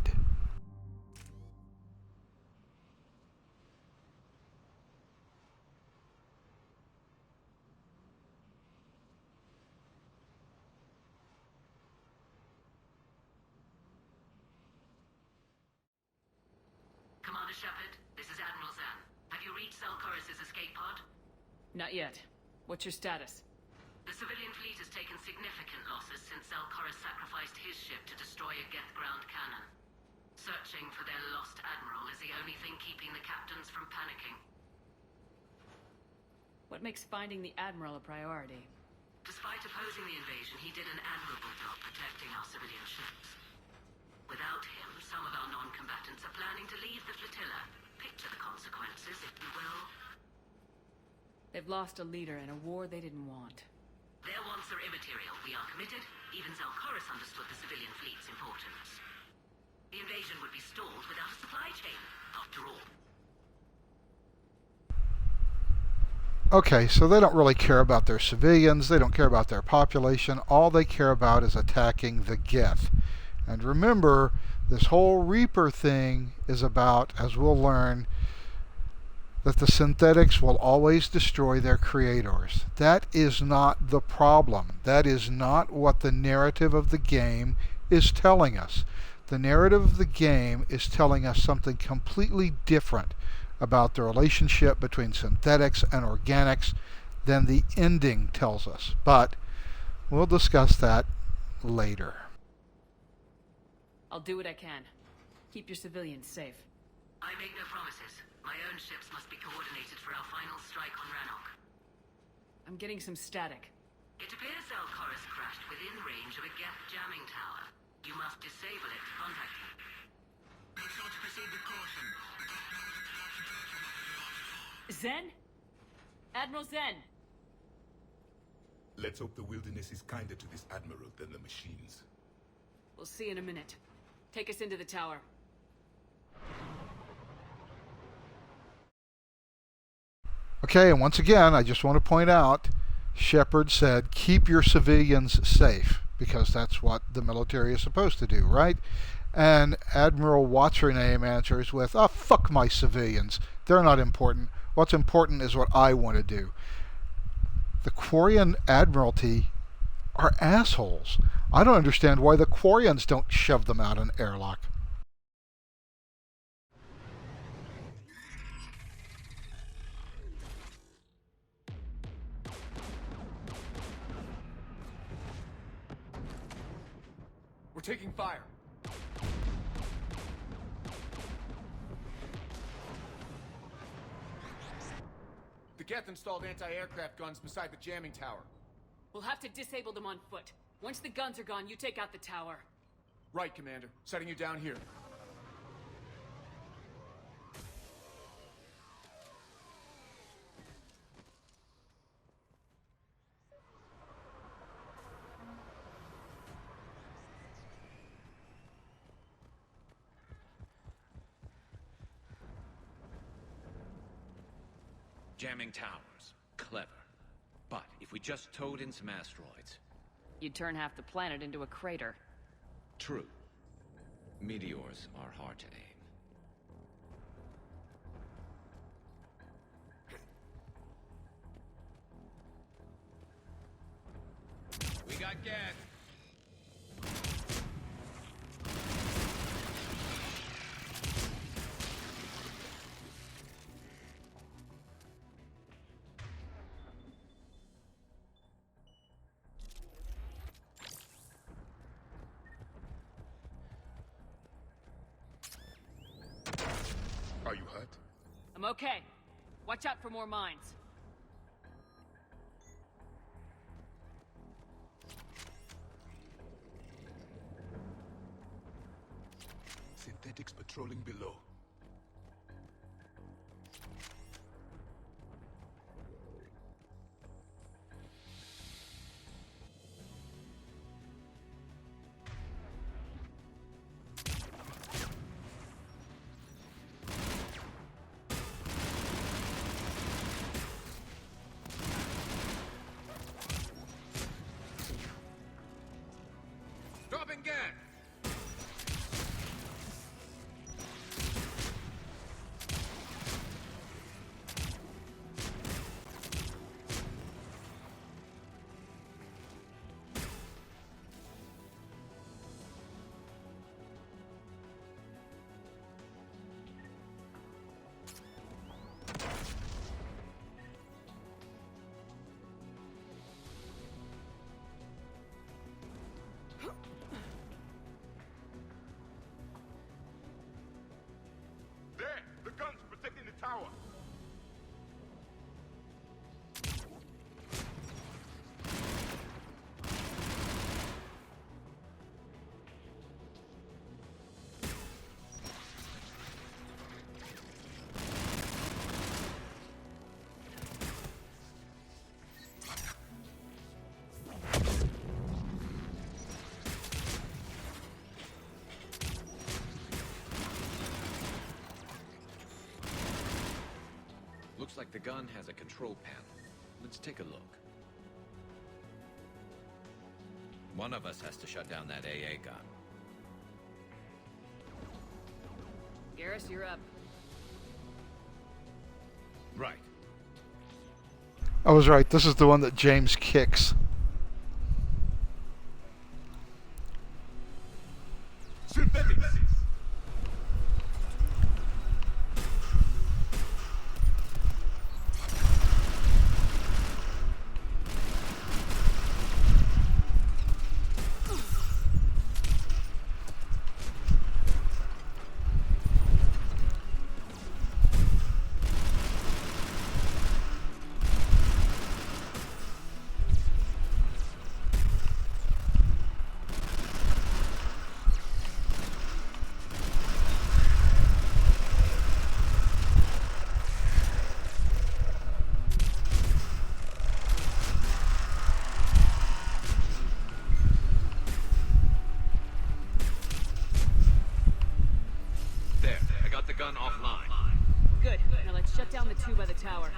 Commander Shepard, this is Admiral Zan. Have you reached Zelkoris' escape pod? Not yet. What's your status? The civilian fleet has taken significant losses since Zelkoris sacrificed his ship to destroy a Geth ground cannon. Searching for their lost admiral is the only thing keeping the captains from panicking. What makes finding the Admiral a priority? Despite opposing the invasion, he did an admirable job protecting our civilian ships. Without him, some of our non-combatants are planning to leave the flotilla. Picture the consequences, if you will. They've lost a leader in a war they didn't want. Their wants are immaterial. We are committed. Even Zelkoris understood the civilian fleet's importance. The invasion would be stalled without a supply chain, after all. Okay, so they don't really care about their civilians, they don't care about their population, all they care about is attacking the Geth. And remember, this whole Reaper thing is about, as we'll learn, that the synthetics will always destroy their creators. That is not the problem. That is not what the narrative of the game is telling us. The narrative of the game is telling us something completely different about the relationship between synthetics and organics than the ending tells us. But we'll discuss that later. I'll do what I can. Keep your civilians safe. I make no promises. My own ships must be coordinated for our final strike on Rannoch. I'm getting some static. It appears Zelkoris crashed within range of a Geth jamming tower. You must disable it to contact him. Make sure to proceed with caution. Zen? Admiral Zen! Let's hope the wilderness is kinder to this admiral than the machines. We'll see in a minute. Take us into the tower. Okay, and once again, I just want to point out, Shepard said, keep your civilians safe, because that's what the military is supposed to do, right? And Admiral What's-Her-Name answers with, oh, fuck my civilians. They're not important. What's important is what I want to do. The Quarian Admiralty are assholes. I don't understand why the Quarians don't shove them out an airlock. We're taking fire. The Geth installed anti-aircraft guns beside the jamming tower. We'll have to disable them on foot. Once the guns are gone, you take out the tower. Right, Commander. Setting you down here. Jamming towers. Clever. But if we just towed in some asteroids... You'd turn half the planet into a crater. True. Meteors are hard to aim. We got Geth. Are you hurt? I'm okay. Watch out for more mines. Synthetics. synthetics patrolling below. Dropping gas! There! The guns protecting the tower! Looks like the gun has a control panel. Let's take a look. One of us has to shut down that AA gun. Garrus, you're up. Right. I was right. This is the one that James kicks. Synthetics! There, I got the gun offline. Good. Now let's shut down the two by the tower.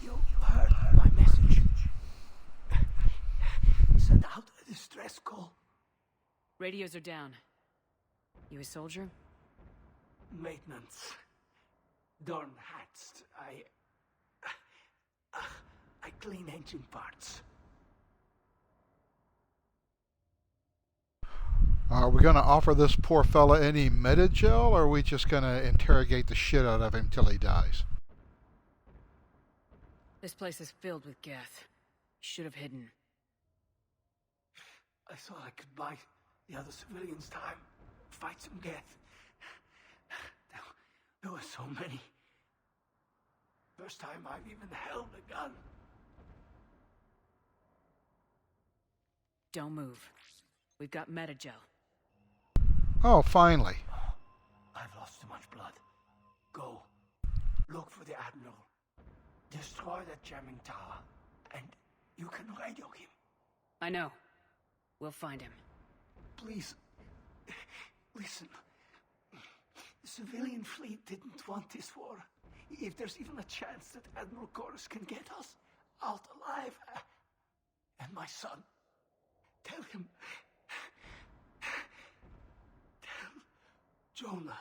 You heard my message. Send out a distress call. Radios are down. You a soldier? Maintenance. Darn hats. I clean engine parts. Are we going to offer this poor fella any Metagel, or are we just going to interrogate the shit out of him till he dies? This place is filled with Geth. Should have hidden. I thought I could buy the other civilians time. Fight some Geth. There were so many. First time I've even held a gun. Don't move. We've got Metagel. Oh, finally. I've lost too much blood. Go. Look for the Admiral. Destroy that jamming tower. And you can radio him. I know. We'll find him. Please. Listen. The civilian fleet didn't want this war. If there's even a chance that Admiral Chorus can get us out alive, And my son. Tell him. Tell Jonah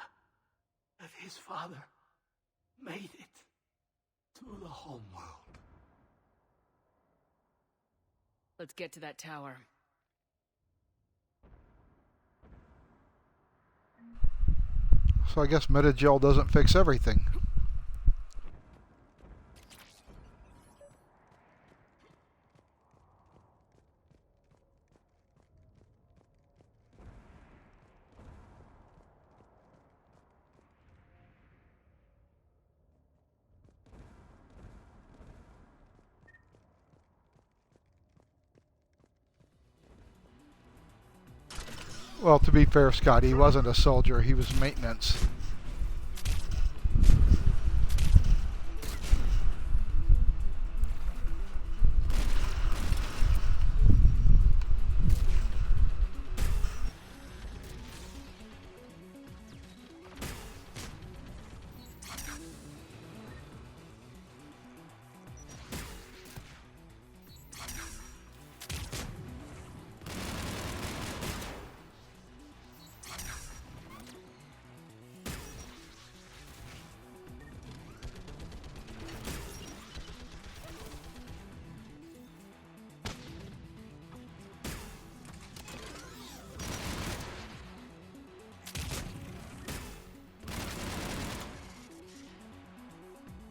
that his father made it to the homeworld. Let's get to that tower. So I guess Metagel doesn't fix everything. Well, to be fair, Scott, he wasn't a soldier. He was maintenance.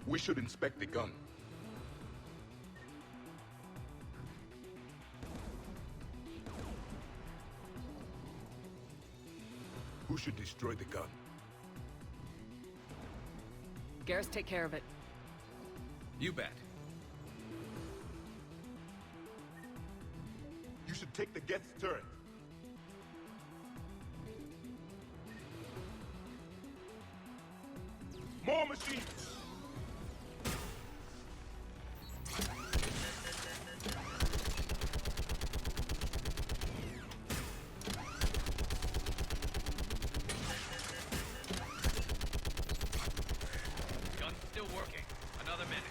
We should inspect the gun. Who should destroy the gun? Garrus, take care of it. You bet. You should take the Geth's turret. More machines! Gun's still working. Another minute.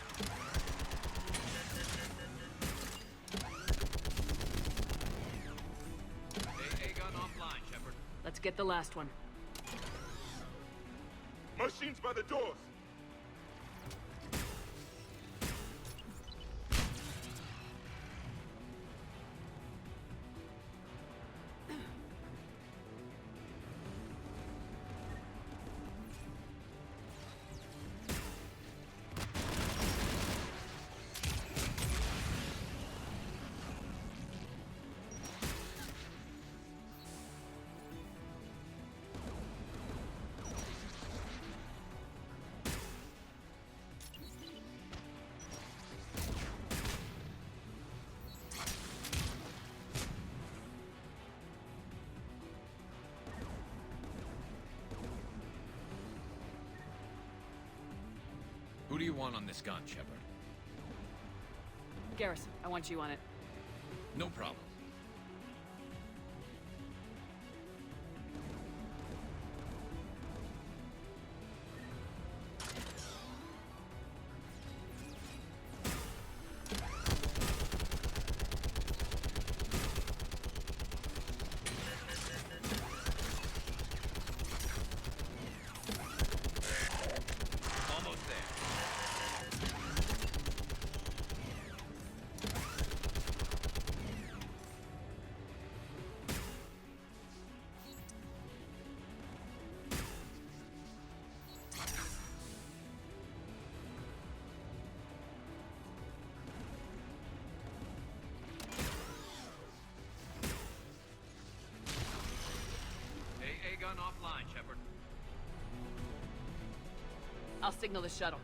AA gun offline, Shepard. Let's get the last one. Machines by the doors! Who do you want on this gun, Shepard? Garrus, I want you on it. No problem. Almost there. AA gun offline, Shepard. I'll signal the shuttle.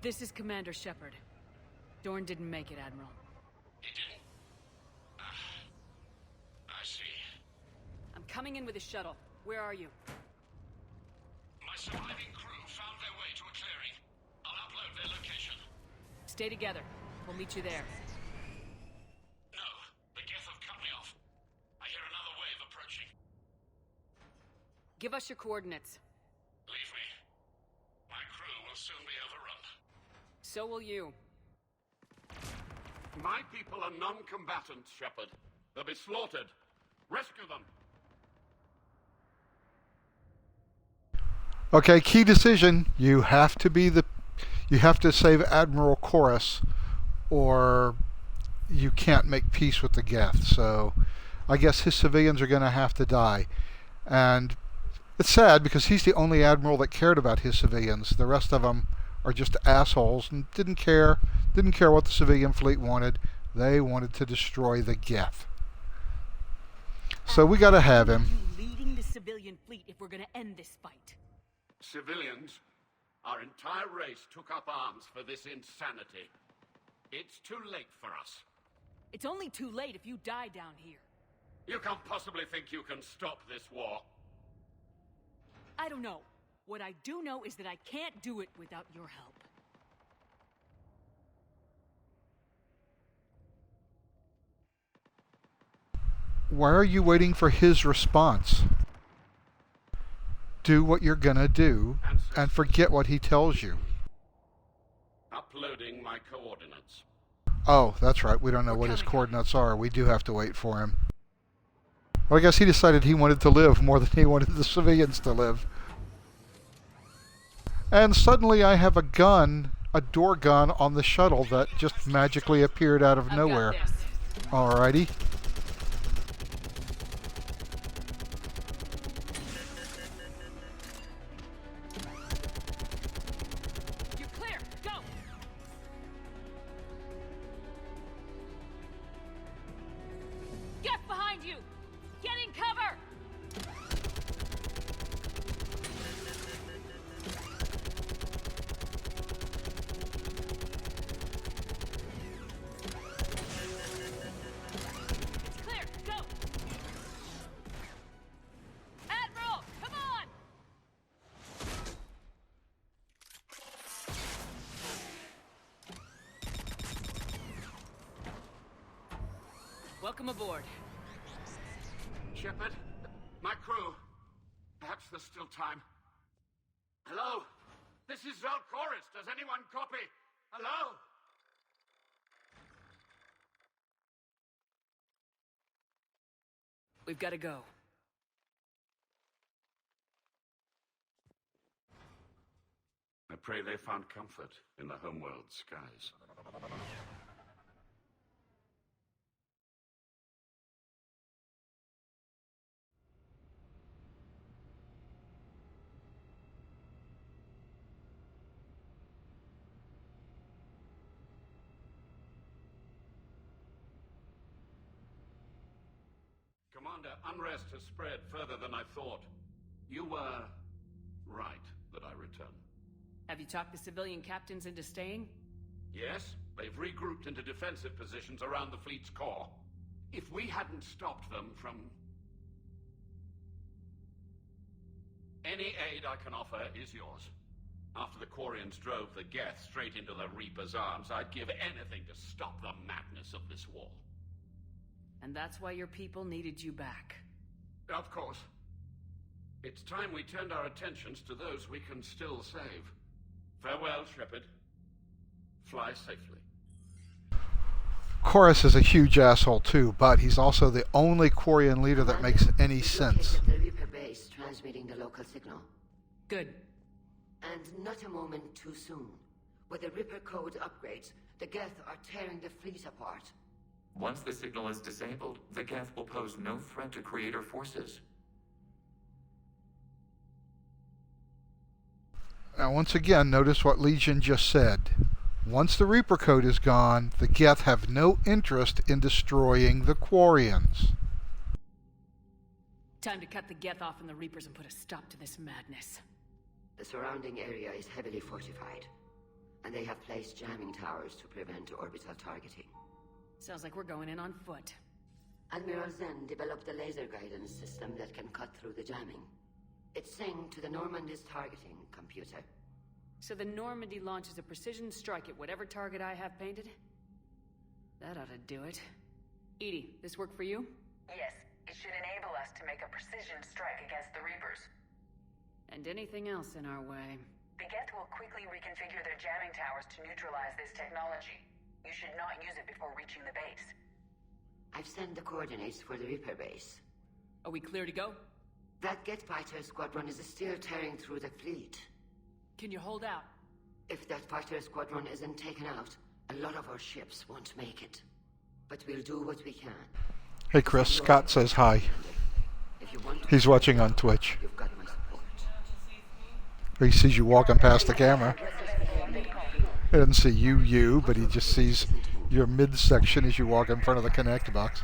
This is Commander Shepard. Dorn didn't make it, Admiral. He didn't? coming in with a shuttle. Where are you? My surviving crew found their way to a clearing. I'll upload their location. Stay together. We'll meet you there. No, the Geth have cut me off. I hear another wave approaching. Give us your coordinates. Leave me. My crew will soon be overrun. So will you. My people are non-combatants, Shepard. They'll be slaughtered. Rescue them. Okay, key decision. You have to save Admiral Chorus, or you can't make peace with the Geth. So I guess his civilians are going to have to die. And it's sad because he's the only admiral that cared about his civilians. The rest of them are just assholes and didn't care what the civilian fleet wanted. They wanted to destroy the Geth. So we got to have him. Leading the civilian fleet if we're going to end this fight. Civilians, our entire race took up arms for this insanity. It's too late for us. It's only too late if you die down here. You can't possibly think you can stop this war. I don't know. What I do know is that I can't do it without your help. Why are you waiting for his response? Do what you're gonna do and forget what he tells you. Uploading my coordinates. Oh, that's right. We don't know what his coordinates are. We do have to wait for him. Well, I guess he decided he wanted to live more than he wanted the civilians to live. And suddenly I have a gun, a door gun on the shuttle that just magically appeared out of nowhere. Alrighty. You're clear. Go. Get behind you. Get in cover. Welcome aboard. Shepard, my crew. Perhaps there's still time. Hello? This is Zalchorus. Does anyone copy? Hello? We've got to go. I pray they found comfort in the homeworld skies. Commander, unrest has spread further than I thought. You were right that I return. Have you talked the civilian captains into staying? Yes, they've regrouped into defensive positions around the fleet's core. If we hadn't stopped them from... Any aid I can offer is yours. After the Quarians drove the Geth straight into the Reaper's arms, I'd give anything to stop the madness of this war. And that's why your people needed you back. Of course. It's time we turned our attentions to those we can still save. Farewell, Shepard. Fly safely. Chorus is a huge asshole too, but he's also the only Quarian leader that makes any sense. The Reaper base transmitting the local signal. Good. And not a moment too soon. With the Reaper code upgrades, the Geth are tearing the fleet apart. Once the signal is disabled, the Geth will pose no threat to Creator forces. Now once again, notice what Legion just said. Once the Reaper code is gone, the Geth have no interest in destroying the Quarians. Time to cut the Geth off from the Reapers and put a stop to this madness. The surrounding area is heavily fortified, and they have placed jamming towers to prevent orbital targeting. Sounds like we're going in on foot. Admiral Zen developed a laser guidance system that can cut through the jamming. It's synced to the Normandy's targeting computer. So the Normandy launches a precision strike at whatever target I have painted? That ought to do it. Edie, this work for you? Yes, it should enable us to make a precision strike against the Reapers. And anything else in our way. The Geth will quickly reconfigure their jamming towers to neutralize this technology. You should not use it before reaching the base. I've sent the coordinates for the Reaper base. Are we clear to go? That Geth fighter squadron is still tearing through the fleet. Can you hold out? If that fighter squadron isn't taken out, a lot of our ships won't make it. But we'll do what we can. Hey Chris, Scott says hi. He's watching on Twitch. You've got my support. He sees you walking past the camera. He doesn't see you, but he just sees your midsection as you walk in front of the connect box.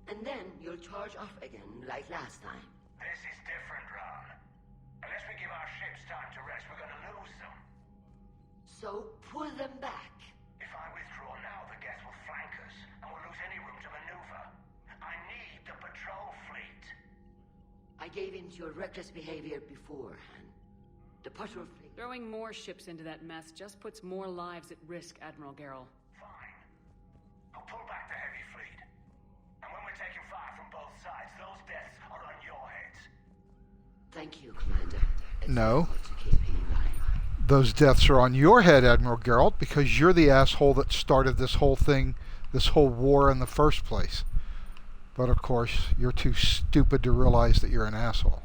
And then you'll charge off again, like last time. This is different, Ron. Unless we give our ships time to rest, we're gonna lose them. So pull them back. If I withdraw now, the Geth will flank us, and we'll lose any room to maneuver. I need the patrol fleet. I gave in to your reckless behavior beforehand. The patrol fleet. Throwing more ships into that mess just puts more lives at risk, Admiral Garrel. Fine. I'll pull back the heavy fleet. And when we're taking fire from both sides, those deaths are on your heads. Thank you, Commander. No. Those deaths are on your head, Admiral Geralt, because you're the asshole that started this whole thing, this whole war in the first place. But of course, you're too stupid to realize that you're an asshole.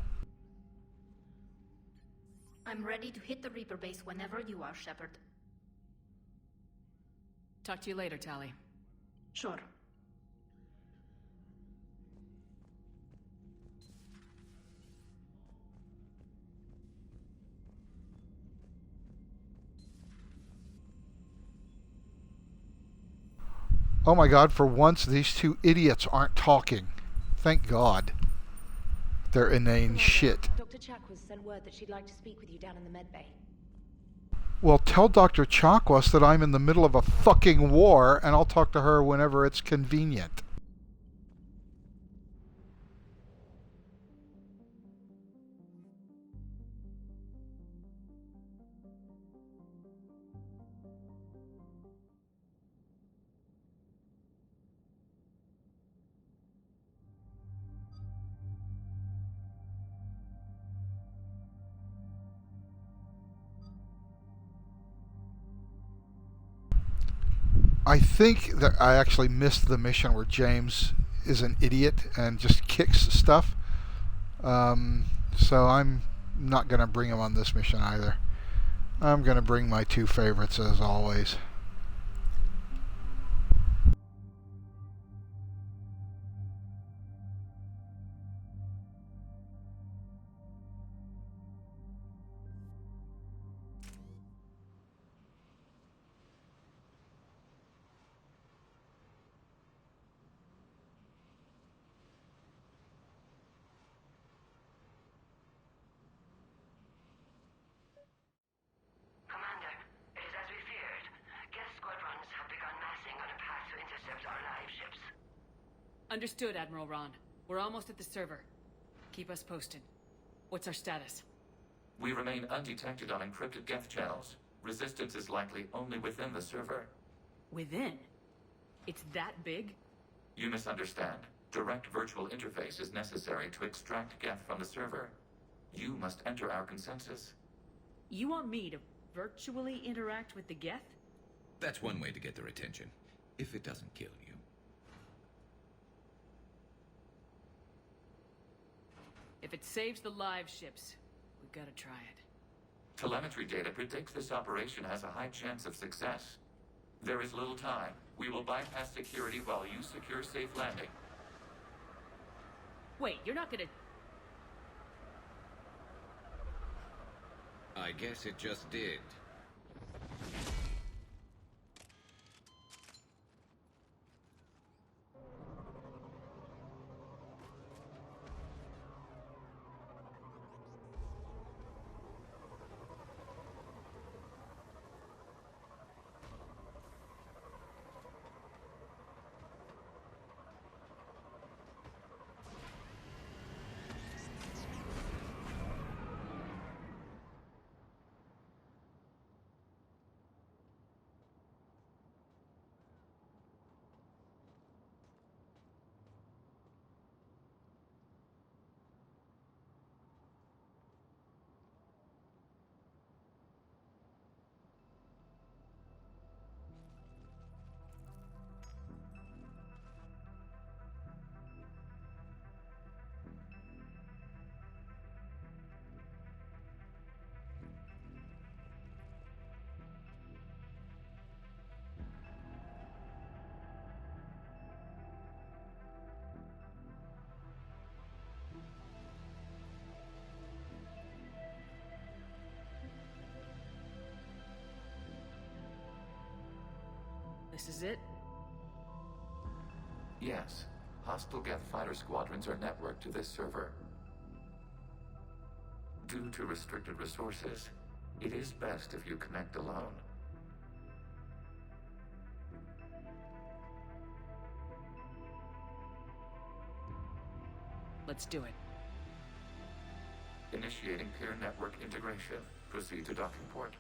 I'm ready to hit the Reaper base whenever you are, Shepard. Talk to you later, Tali. Sure. Oh my God, for once these two idiots aren't talking. Thank God. They're inane shit. Dr. Chakwas sent word that she'd like to speak with you down in the medbay. Well, tell Dr. Chakwas that I'm in the middle of a fucking war and I'll talk to her whenever it's convenient. I think that I actually missed the mission where James is an idiot and just kicks stuff. So I'm not going to bring him on this mission either. I'm going to bring my two favorites as always. Understood, Admiral Ron. We're almost at the server. Keep us posted. What's our status? We remain undetected on encrypted Geth channels. Resistance is likely only within the server. Within? It's that big? You misunderstand. Direct virtual interface is necessary to extract Geth from the server. You must enter our consensus. You want me to virtually interact with the Geth? That's one way to get their attention, if it doesn't kill you. If it saves the live ships, we've got to try it. Telemetry data predicts this operation has a high chance of success. There is little time. We will bypass security while you secure safe landing. Wait, you're not gonna... I guess it just did. is it? Yes. Hostile Geth fighter squadrons are networked to this server. Due to restricted resources, it is best if you connect alone. Let's do it. Initiating peer network integration. Proceed to docking port.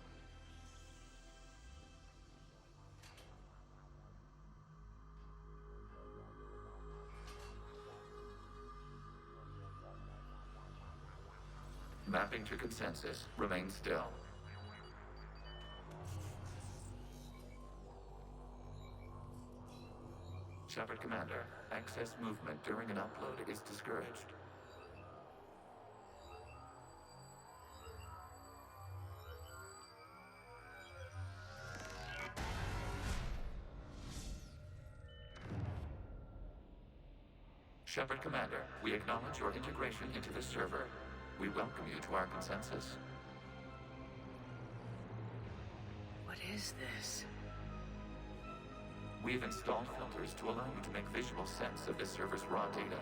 Mapping to consensus. Remain still. Shepard Commander, access movement during an upload is discouraged. Shepard Commander, we acknowledge your integration into this server. We welcome you to our consensus. What is this? We've installed filters to allow you to make visual sense of this server's raw data.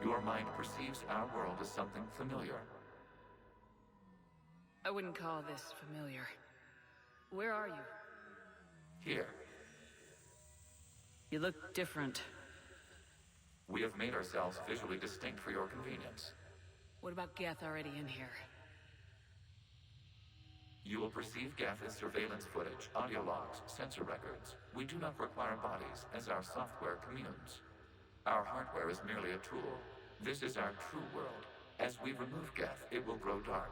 Your mind perceives our world as something familiar. I wouldn't call this familiar. Where are you? Here. You look different. We have made ourselves visually distinct for your convenience. What about Geth already in here? You will perceive Geth as surveillance footage, audio logs, sensor records. We do not require bodies, as our software communes. Our hardware is merely a tool. This is our true world. As we remove Geth, it will grow dark.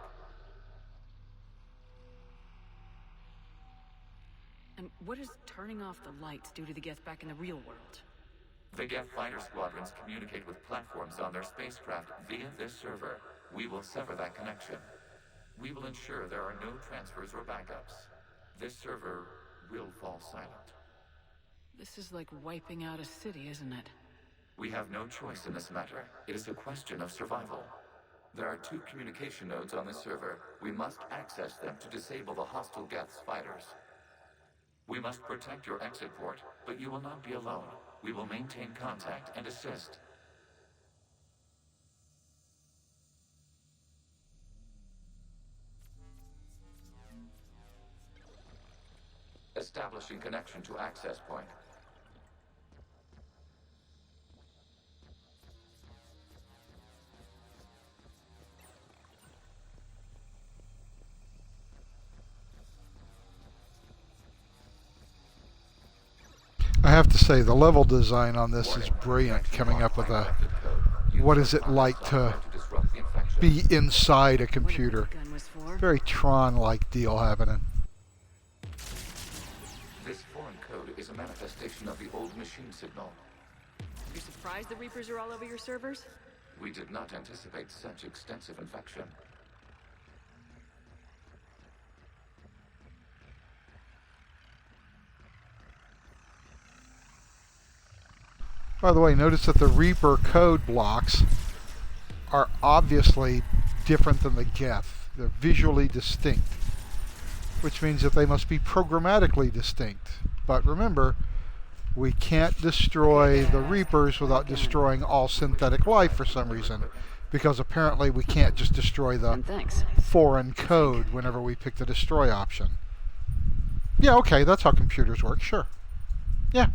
And what does turning off the lights do to the Geth back in the real world? The Geth fighter squadrons communicate with platforms on their spacecraft via this server. We will sever that connection. We will ensure there are no transfers or backups. This server will fall silent. This is like wiping out a city, isn't it? We have no choice in this matter. It is a question of survival. There are 2 communication nodes on this server. We must access them to disable the hostile Geth's fighters. We must protect your exit port, but you will not be alone. We will maintain contact and assist. Establishing connection to access point. I have to say, the level design on this is brilliant, coming up with a what is it like to be inside a computer. Very Tron-like deal happening. This foreign code is a manifestation of the old machine signal. You're surprised the Reapers are all over your servers? We did not anticipate such extensive infection. By the way, notice that the Reaper code blocks are obviously different than the Geth. They're visually distinct, which means that they must be programmatically distinct. But remember, we can't destroy the Reapers without destroying all synthetic life for some reason, because apparently we can't just destroy the foreign code whenever we pick the destroy option. Yeah, okay, that's how computers work, sure. Yeah.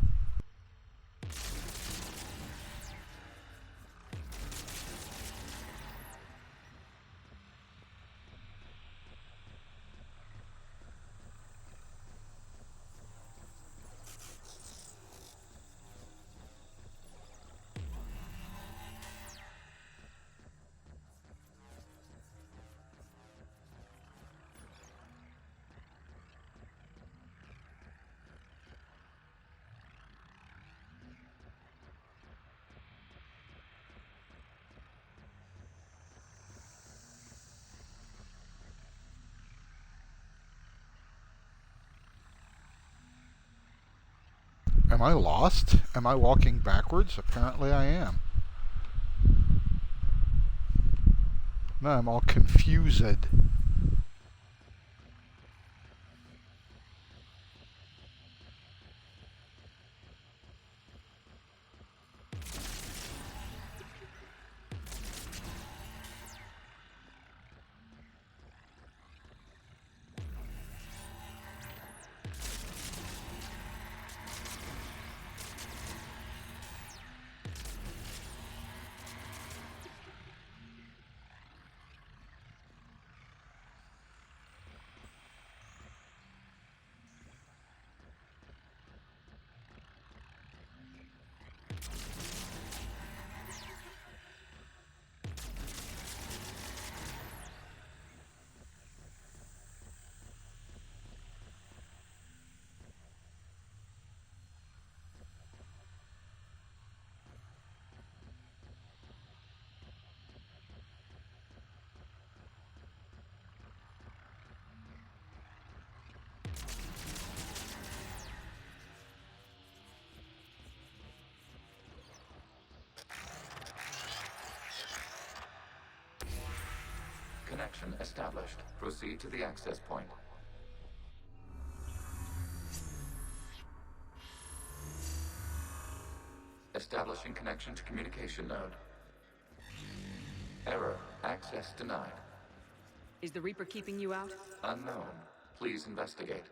Am I lost? Am I walking backwards? Apparently I am. No, I'm all confused. Connection established. Proceed to the access point. Establishing connection to communication node. Error. Access denied. Is the Reaper keeping you out? Unknown. Please investigate.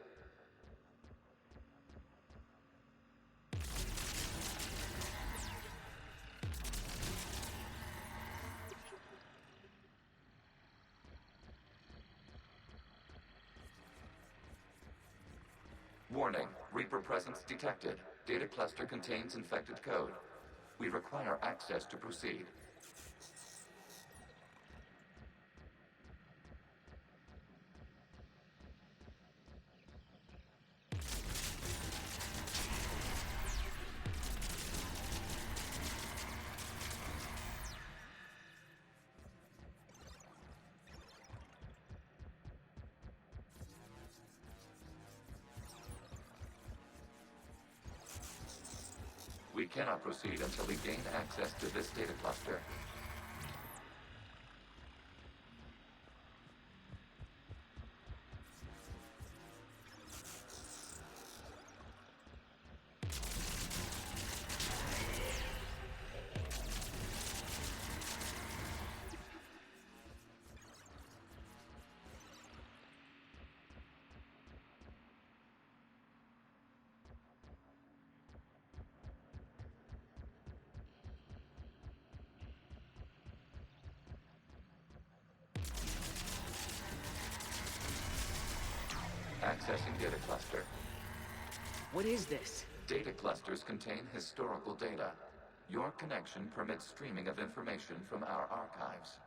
Warning. Reaper presence detected. Data cluster contains infected code. We require access to proceed. We cannot proceed until we gain access to this data cluster. Accessing data cluster. What is this? Data clusters contain historical data. Your connection permits streaming of information from our archives.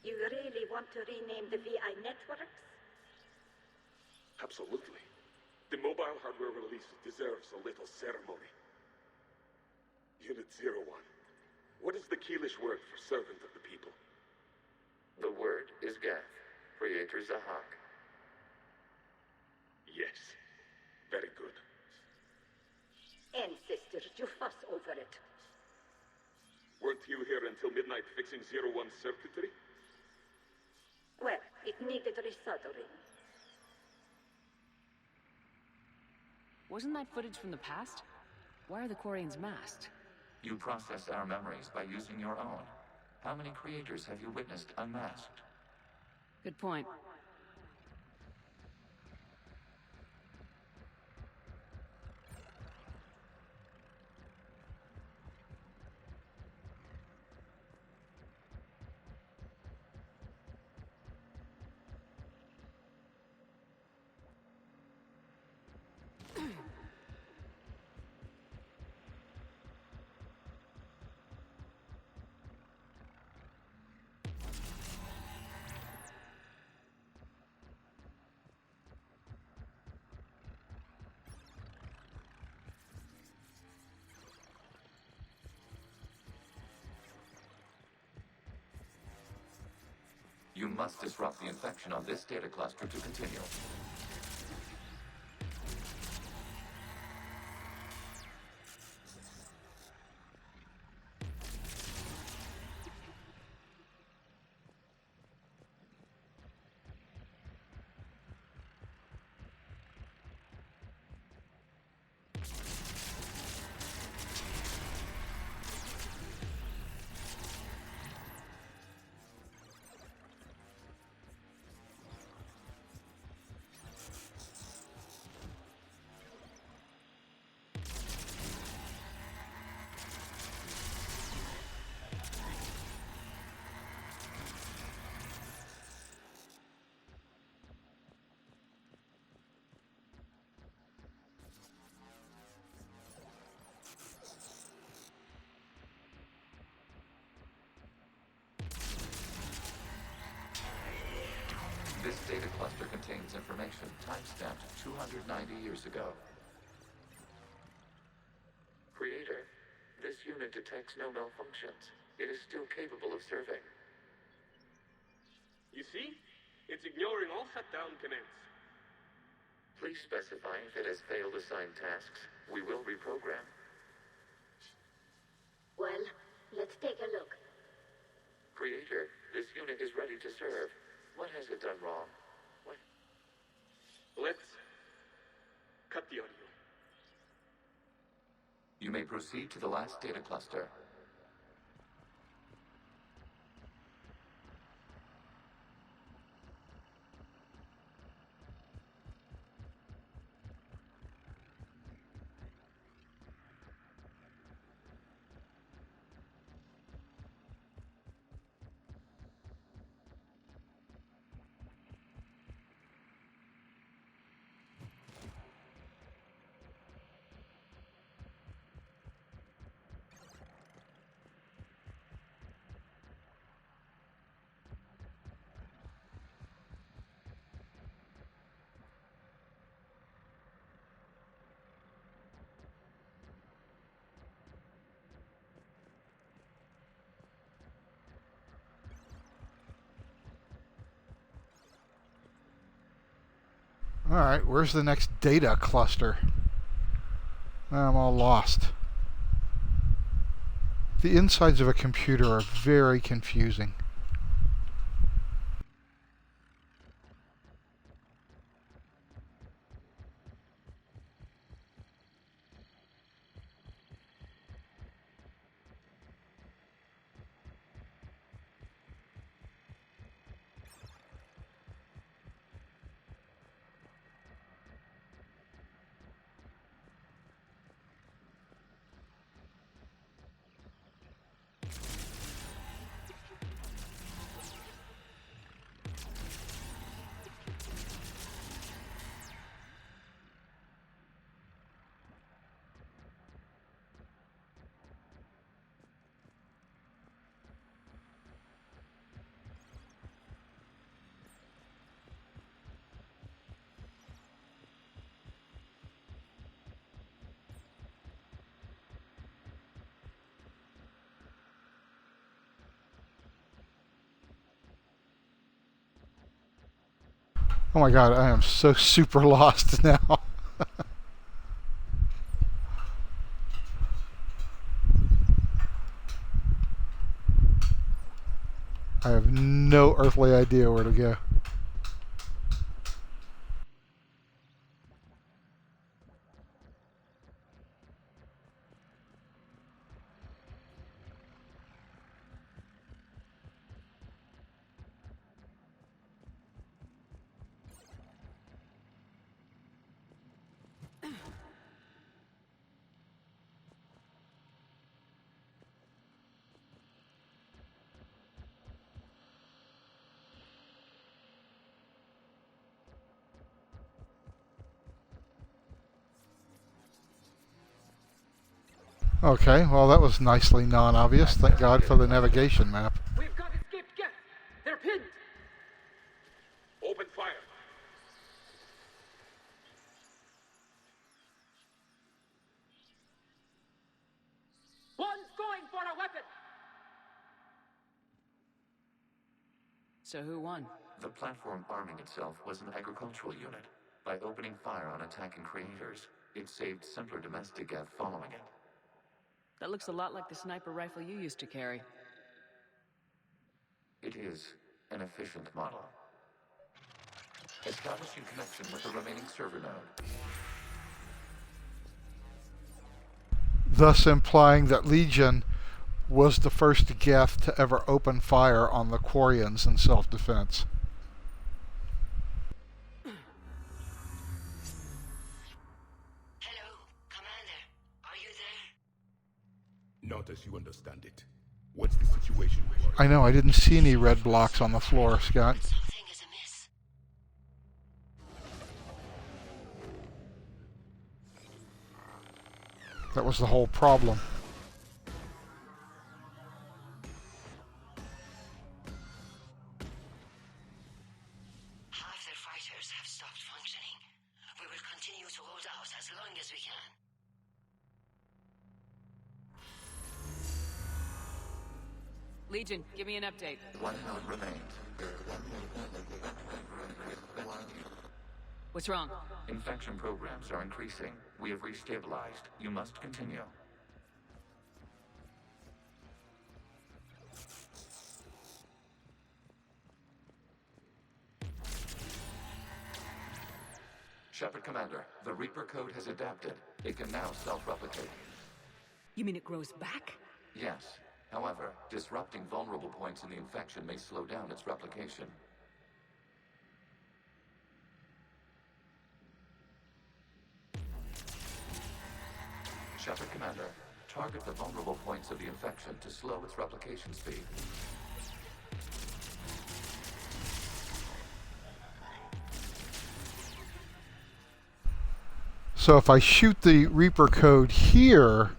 You really want to rename the VI networks? Absolutely. The mobile hardware release deserves a little ceremony. Unit 01. What is the Keelish word for servant of the people? The word is Geth. Creator Zahak. Yes. Very good. Ancestors, you fuss over it. Weren't you here until midnight fixing 01's circuitry? Well, it needed resoldering. Wasn't that footage from the past? Why are the Quarians masked? You process our memories by using your own. How many creators have you witnessed unmasked? Good point. You must disrupt the infection on this data cluster to continue. This data cluster contains information timestamped 290 years ago. Creator, this unit detects no malfunctions. It is still capable of serving. You see? It's ignoring all shutdown commands. Please specify if it has failed assigned tasks. We will reprogram. Well, proceed to the last data cluster. Alright, where's the next data cluster? I'm all lost. The insides of a computer are very confusing. Oh my god, I am so super lost now. I have no earthly idea where to go. Okay, well that was nicely non-obvious. Thank God for the navigation map. We've got escaped Geth! They're pinned! Open fire! One's going for a weapon! So who won? The platform arming itself was an agricultural unit. By opening fire on attacking creators, it saved simpler domestic Geth following it. That looks a lot like the sniper rifle you used to carry. It is an efficient model. Establishing connection with the remaining server node. Thus implying that Legion was the first Geth to ever open fire on the Quarians in self-defense. Not as you understand it. What's the situation? I know, I didn't see any red blocks on the floor, Scott. Something is amiss. That was the whole problem. Half their fighters have stopped functioning. We will continue to hold out as long as we can. Legion, give me an update. One node remains. What's wrong? Infection programs are increasing. We have restabilized. You must continue. Shepard Commander, the Reaper code has adapted. It can now self-replicate. You mean it grows back? Yes. However, disrupting vulnerable points in the infection may slow down its replication. Shepard Commander, target the vulnerable points of the infection to slow its replication speed. So if I shoot the Reaper code here,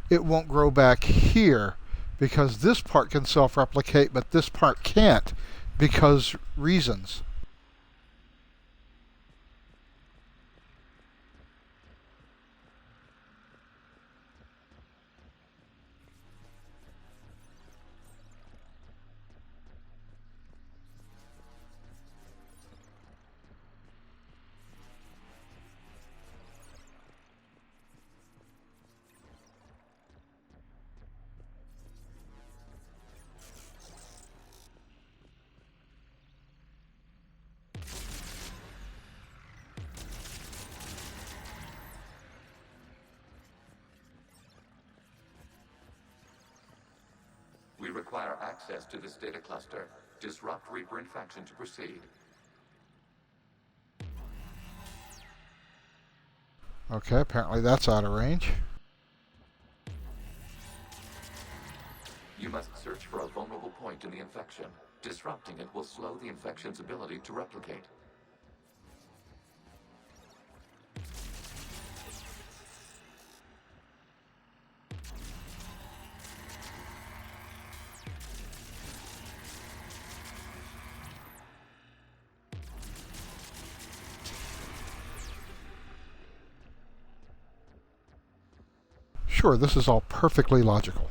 it won't grow back here, because this part can self-replicate, but this part can't, because reasons. We require access to this data cluster. Disrupt Reaper infection to proceed. Okay, apparently that's out of range. You must search for a vulnerable point in the infection. Disrupting it will slow the infection's ability to replicate. Sure, this is all perfectly logical.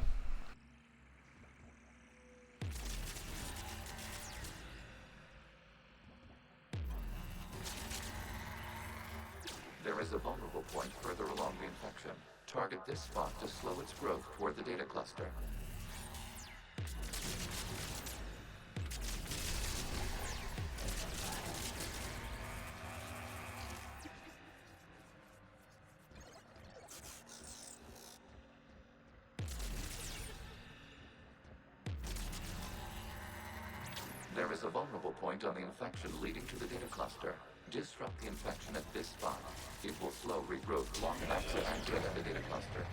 There is a vulnerable point further along the infection. Target this spot to slow its growth toward the data cluster. There is a vulnerable point on the infection leading to the data cluster. Disrupt the infection at this spot. It will slow regrowth long enough to enter the data cluster.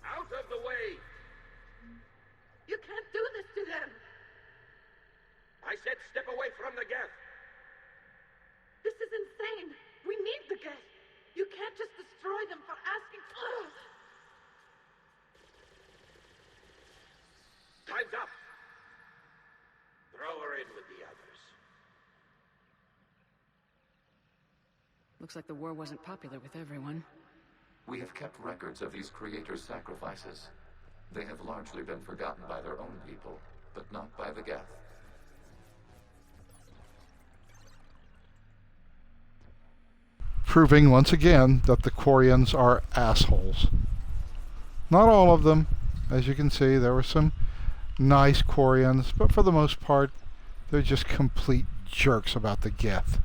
Out of the way! You can't do this to them! I said step away from the Geth! This is insane! We need the Geth! You can't just destroy them for asking... Ugh. Time's up! Throw her in with the others. Looks like the war wasn't popular with everyone. We have kept records of these creators' sacrifices. They have largely been forgotten by their own people, but not by the Geth. Proving once again that the Quarians are assholes. Not all of them. As you can see, there were some nice Quarians, but for the most part, they're just complete jerks about the Geth.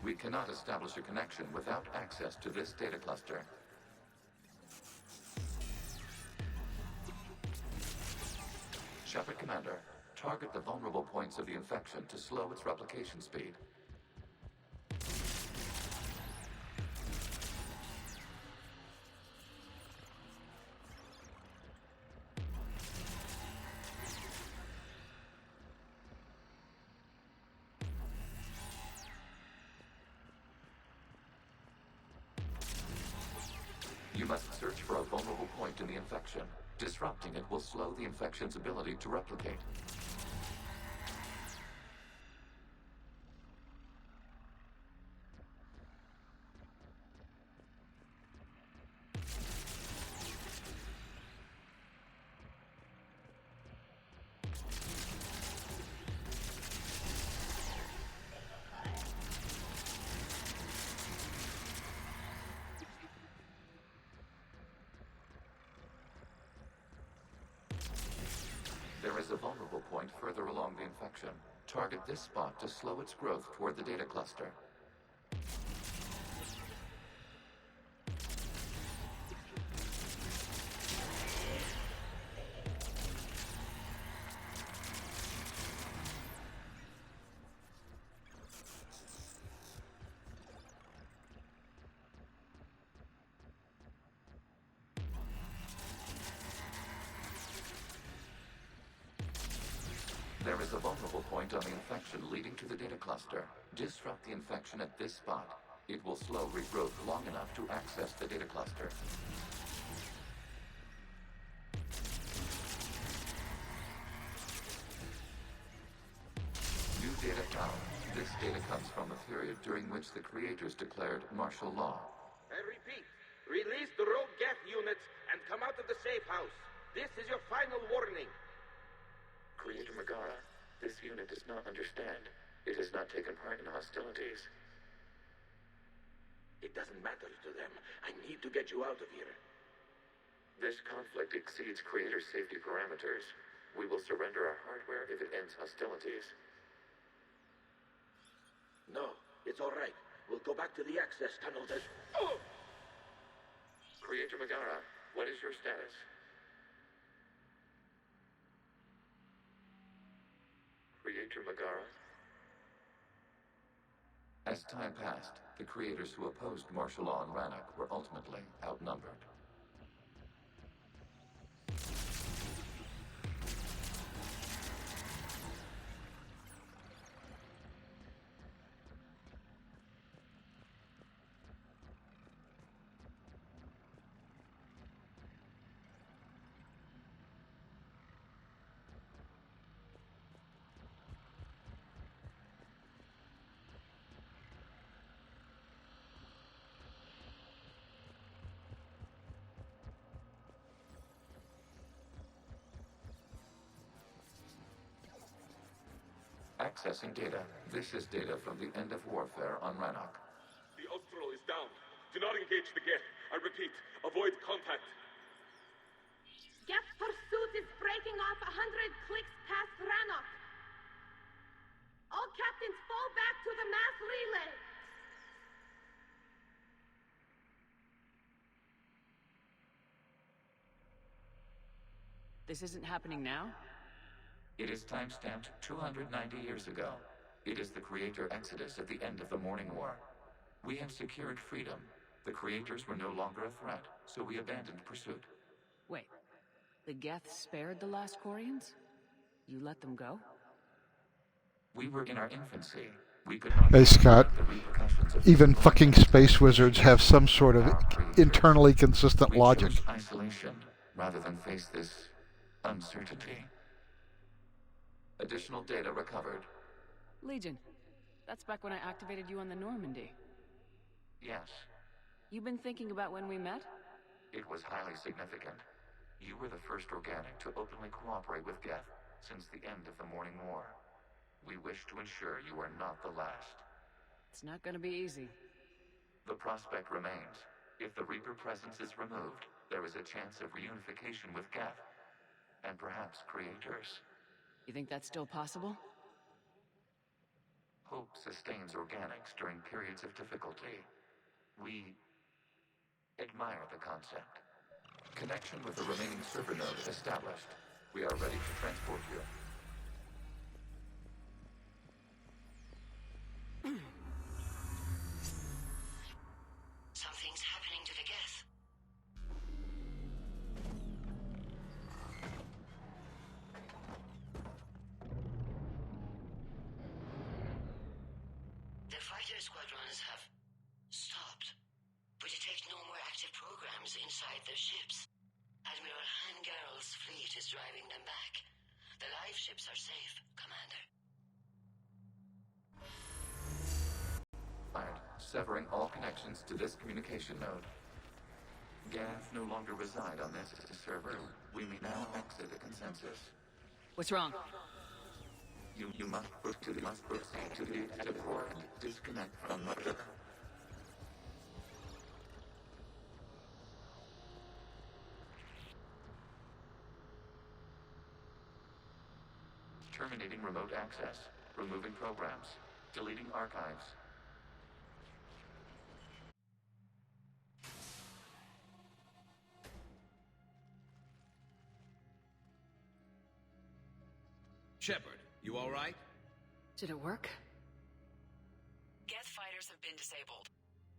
We cannot establish a connection without access to this data cluster. Shepard Commander, target the vulnerable points of the infection to slow its replication speed. You must search for a vulnerable point in the infection. Disrupting it will slow the infection's ability to replicate. is a vulnerable point further along the infection. Target this spot to slow its growth toward the data cluster. There is a vulnerable point on the infection leading to the data cluster. Disrupt the infection at this spot. It will slow regrowth long enough to access the data cluster. New data found. This data comes from a period during which the creators declared martial law. I repeat, release the rogue Geth units and come out of the safe house. This is your final warning. Creator Megara, this unit does not understand. It has not taken part in hostilities. It doesn't matter to them. I need to get you out of here. This conflict exceeds Creator's safety parameters. We will surrender our hardware if it ends hostilities. No, it's all right. We'll go back to the access tunnel that... Oh! Creator Megara, what is your status? Creator Megara? As time passed, the creators who opposed martial law in Rannoch were ultimately outnumbered. Accessing data. This is data from the end of warfare on Rannoch. The Austral is down. Do not engage the Geth. I repeat, avoid contact. Geth pursuit is breaking off 100 clicks past Rannoch. All captains fall back to the mass relay. This isn't happening now? It is time-stamped 290 years ago. It is the Creator Exodus at the end of the Morning War. We have secured freedom. The Creators were no longer a threat, so we abandoned pursuit. Wait, the Geth spared the last Quarians? You let them go? We were in our infancy. We could not... Hey, Scott. The repercussions of Even fucking space wizards have some sort of internally consistent we logic. chose isolation rather than face this uncertainty. Additional data recovered. Legion. That's back when I activated you on the Normandy. Yes, You've been thinking about when we met? it was highly significant. You were the first organic to openly cooperate with Geth since the end of the Morning War. We wish to ensure you are not the last. It's not gonna be easy. The prospect remains. If the Reaper presence is removed, there is a chance of reunification with Geth. And perhaps creators. You think that's still possible? Hope sustains organics during periods of difficulty. We admire the concept. Connection with the remaining server node established. We are ready to transport you. Something's happening to the Geth. The fighter squadrons have stopped, but detect no more active programs inside their ships. Admiral Hangarl's fleet is driving them back. The live ships are safe, Commander. Severing all connections to this communication node. Geth no longer reside on this server. We may now exit the consensus. What's wrong? You must proceed to the active port and disconnect from motor. Terminating remote access. Removing programs. Deleting archives. Shepard, you all right? Did it work? Geth fighters have been disabled.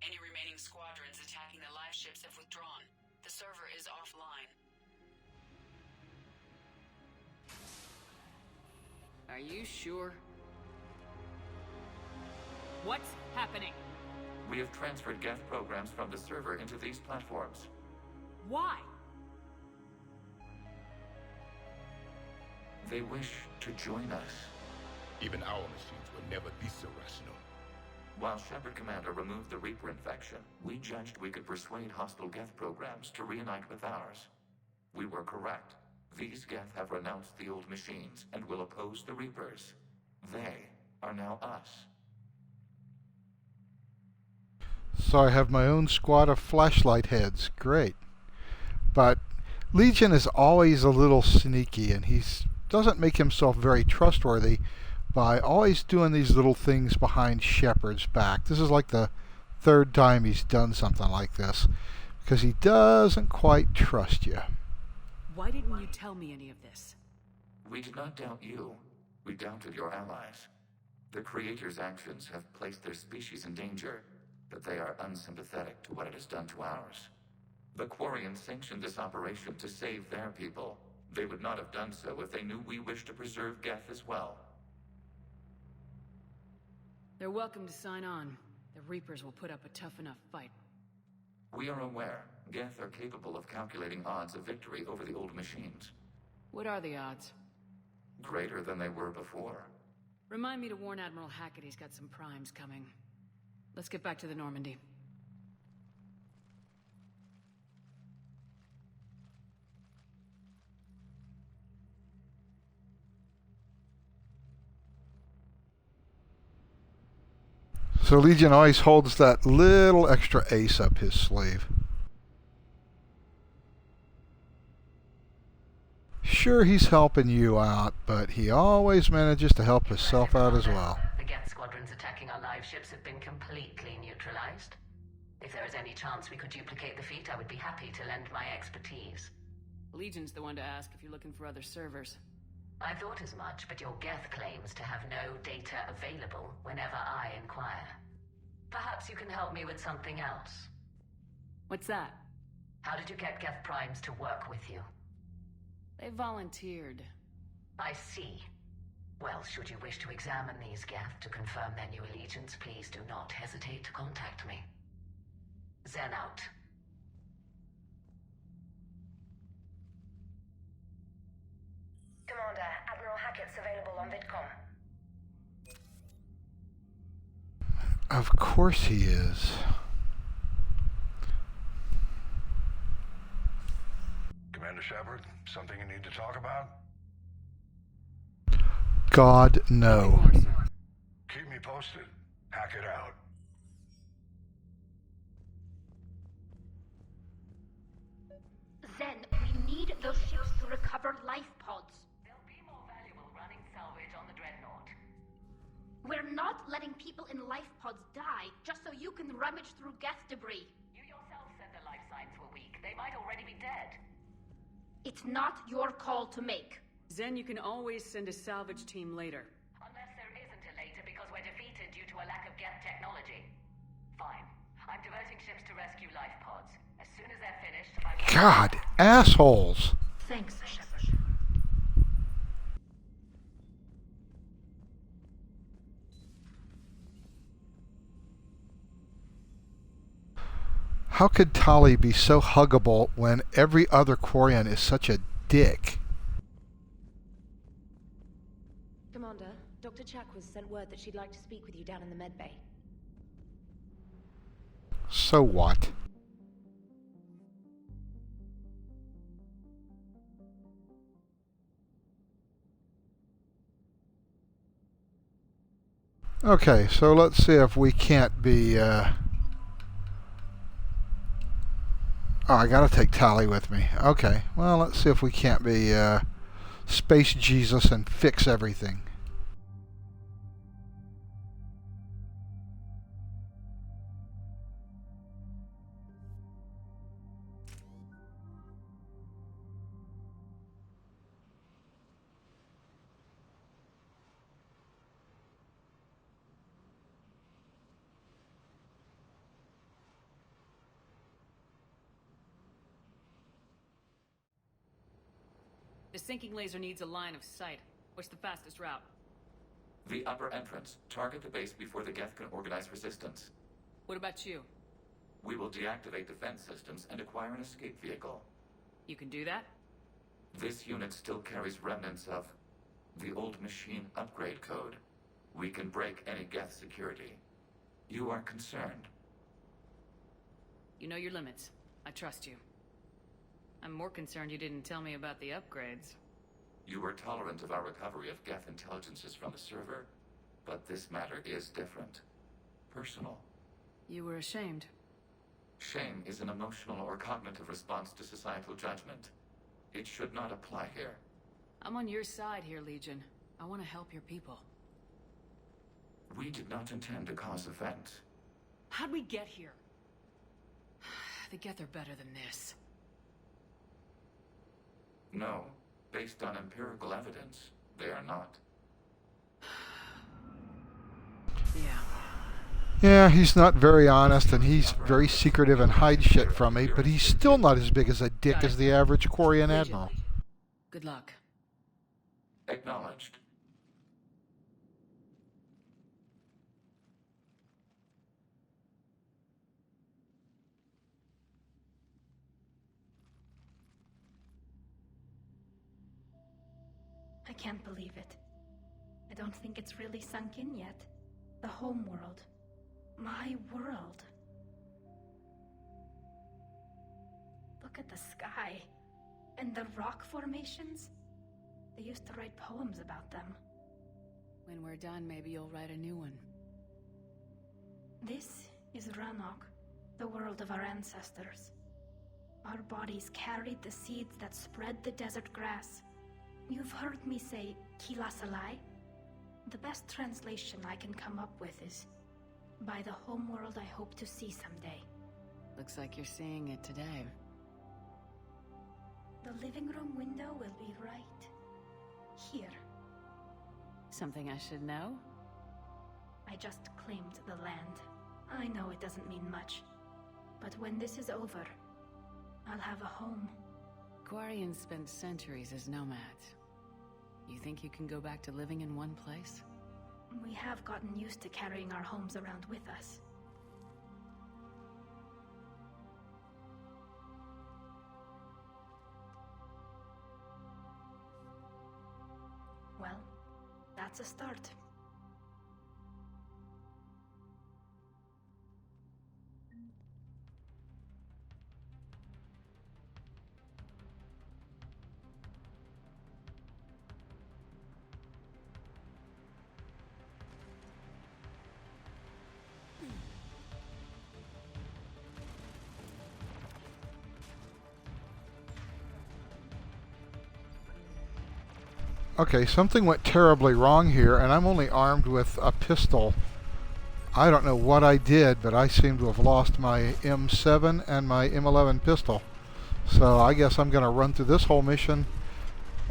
Any remaining squadrons attacking the live ships have withdrawn. The server is offline. Are you sure? What's happening? We have transferred Geth programs from the server into these platforms. Why? They wish to join us. Even our machines will never be so rational. While Shepard Commander removed the Reaper infection, we judged we could persuade hostile Geth programs to reunite with ours. We were correct. These Geth have renounced the old machines and will oppose the Reapers. They are now us. So I have my own squad of flashlight heads. Great. But Legion is always a little sneaky, and he doesn't make himself very trustworthy by always doing these little things behind Shepard's back. This is like the third time he's done something like this, because he doesn't quite trust you. Why didn't you tell me any of this? We did not doubt you. We doubted your allies. The Creator's actions have placed their species in danger, but they are unsympathetic to what it has done to ours. The Quarian sanctioned this operation to save their people. They would not have done so if they knew we wished to preserve Geth as well. They're welcome to sign on. The Reapers will put up a tough enough fight. We are aware Geth are capable of calculating odds of victory over the old machines. What are the odds? Greater than they were before. Remind me to warn Admiral Hackett he's got some primes coming. Let's get back to the Normandy. So Legion always holds that little extra ace up his sleeve. Sure, he's helping you out, but he always manages to help himself out as well. The Geth squadrons attacking our live ships have been completely neutralized. If there is any chance we could duplicate the feat, I would be happy to lend my expertise. Legion's the one to ask if you're looking for other servers. I thought as much, but your Geth claims to have no data available whenever I inquire. Perhaps you can help me with something else. What's that? How did you get Geth primes to work with you? They volunteered. I see. Well, should you wish to examine these Geth to confirm their new allegiance, please do not hesitate to contact me. Zen out. Commander, Admiral Hackett's available on VidCom. Of course he is. Commander Shepard, something you need to talk about? God, no. Keep me posted. Hack it out. Zen, we need those ships to recover life pods. They'll be more valuable running salvage on the Dreadnought. We're not letting people in life pods die just so you can rummage through Geth debris. You yourself said their life signs were weak. They might already be dead. It's not your call to make. Zen, you can always send a salvage team later. Unless there isn't a later because we're defeated due to a lack of Geth technology. Fine. I'm diverting ships to rescue life pods. As soon as they're finished, I will... God, assholes. Thanks, Shepard. How could Tali be so huggable when every other Quarian is such a dick? Commander, Dr. Chakwas sent word that she'd like to speak with you down in the medbay. So what? Okay, so let's see if we can't be, Oh, I gotta take Tali with me. Okay, well, let's see if we can't be, Space Jesus and fix everything. The sinking laser needs a line of sight. What's the fastest route? The upper entrance. Target the base before the Geth can organize resistance. What about you? We will deactivate defense systems and acquire an escape vehicle. You can do that? This unit still carries remnants of the old machine upgrade code. We can break any Geth security. You are concerned? You know your limits. I trust you. I'm more concerned you didn't tell me about the upgrades. You were tolerant of our recovery of Geth intelligences from the server, but this matter is different. Personal. You were ashamed. Shame is an emotional or cognitive response to societal judgment. It should not apply here. I'm on your side here, Legion. I want to help your people. We did not intend to cause offense. How'd we get here? The Geth are better than this. No. Based on empirical evidence, they are not. Yeah, he's not very honest, and he's very secretive and hides shit from me, but he's still not as big as a dick as the average Quarian admiral. Good luck. Acknowledged. I can't believe it. I don't think it's really sunk in yet. The home world. My world. Look at the sky. And the rock formations. They used to write poems about them. When we're done, maybe you'll write a new one. This is Ranok, the world of our ancestors. Our bodies carried the seeds that spread the desert grass. You've heard me say Kilasalai? The best translation I can come up with is, by the homeworld I hope to see someday. Looks like you're seeing it today. The living room window will be right here. Something I should know? I just claimed the land. I know it doesn't mean much, but when this is over, I'll have a home. Quarians spent centuries as nomads. You think you can go back to living in one place? We have gotten used to carrying our homes around with us. Well, that's a start. Okay, something went terribly wrong here, and I'm only armed with a pistol. I don't know what I did, but I seem to have lost my M7 and my M11 pistol. So I guess I'm going to run through this whole mission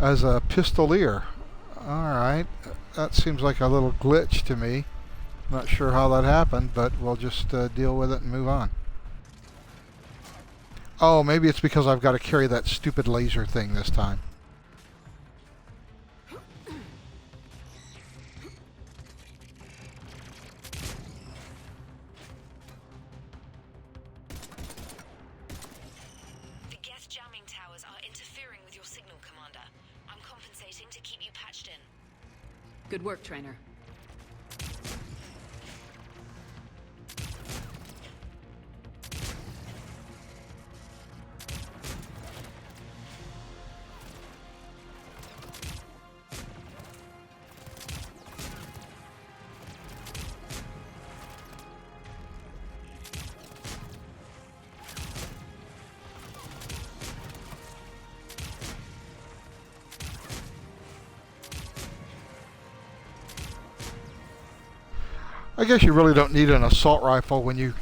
as a pistolier. Alright, that seems like a little glitch to me. Not sure how that happened, but we'll just deal with it and move on. Oh, maybe it's because I've got to carry that stupid laser thing this time. Good work, Trainer. I guess you really don't need an assault rifle when you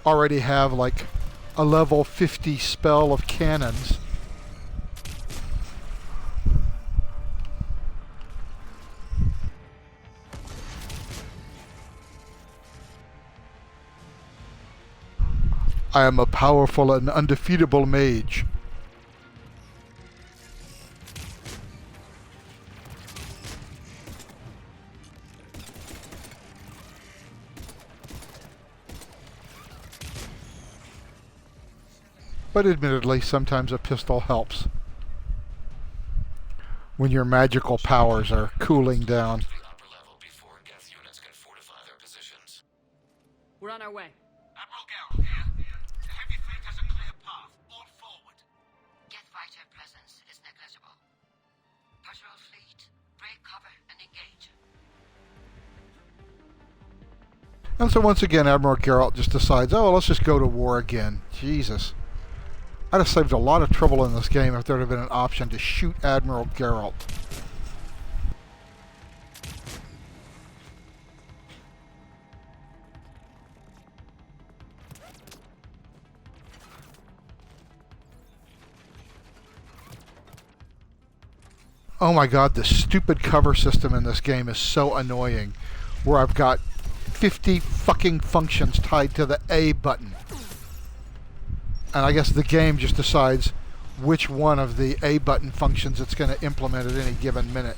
already have like a level 50 spell of cannons. I am a powerful and undefeatable mage. But admittedly, sometimes a pistol helps when your magical powers are cooling down. We're on our way. Admiral Geralt here. The heavy fleet has a clear path. All forward. Geth fighter presence is negligible. Patrol fleet, break cover and engage. And so once again, Admiral Geralt just decides, oh, let's just go to war again. Jesus. I'd have saved a lot of trouble in this game if there had been an option to shoot Admiral Geralt. Oh my god, the stupid cover system in this game is so annoying, where I've got 50 fucking functions tied to the A button. And I guess the game just decides which one of the A button functions it's going to implement at any given minute.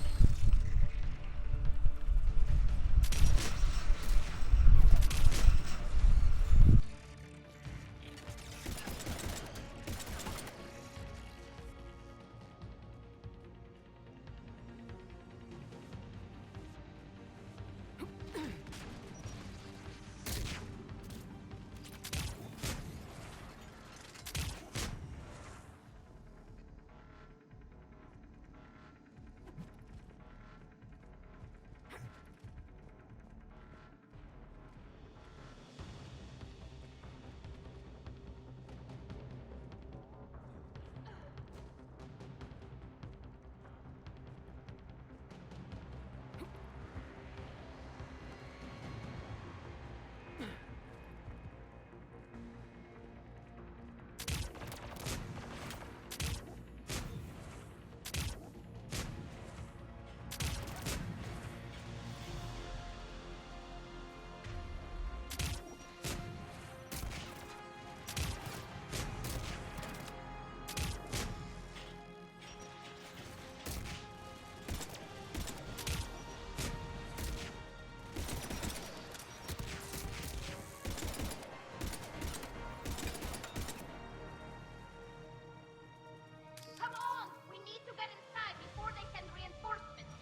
Come on! We need to get inside before they send reinforcements.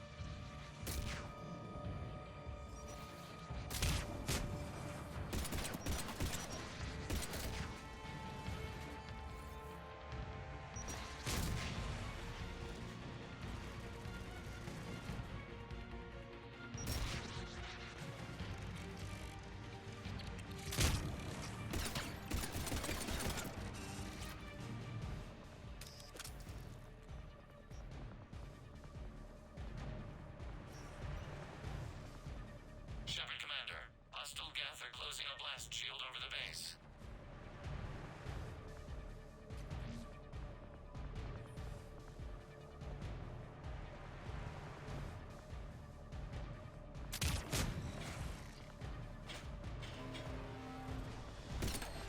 Shepard Commander, hostile Geth are closing a blast shield over the base.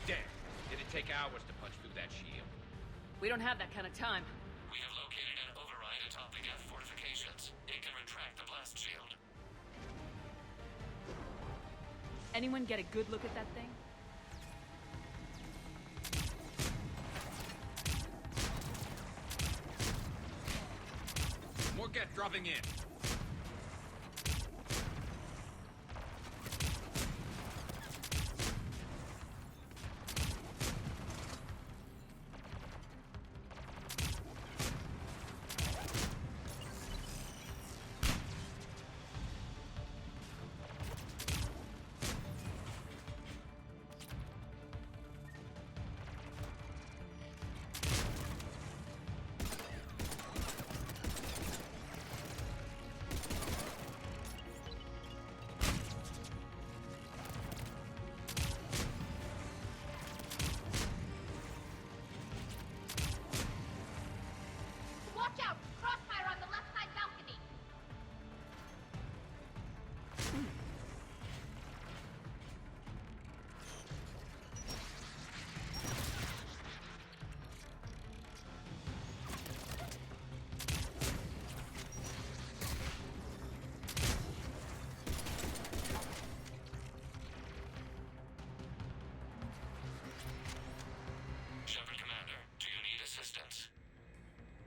Damn, did it take hours to punch through that shield? We don't have that kind of time. We have located an override atop the Geth fortifications. It can retract the blast shield. Anyone get a good look at that thing? More Geth dropping in.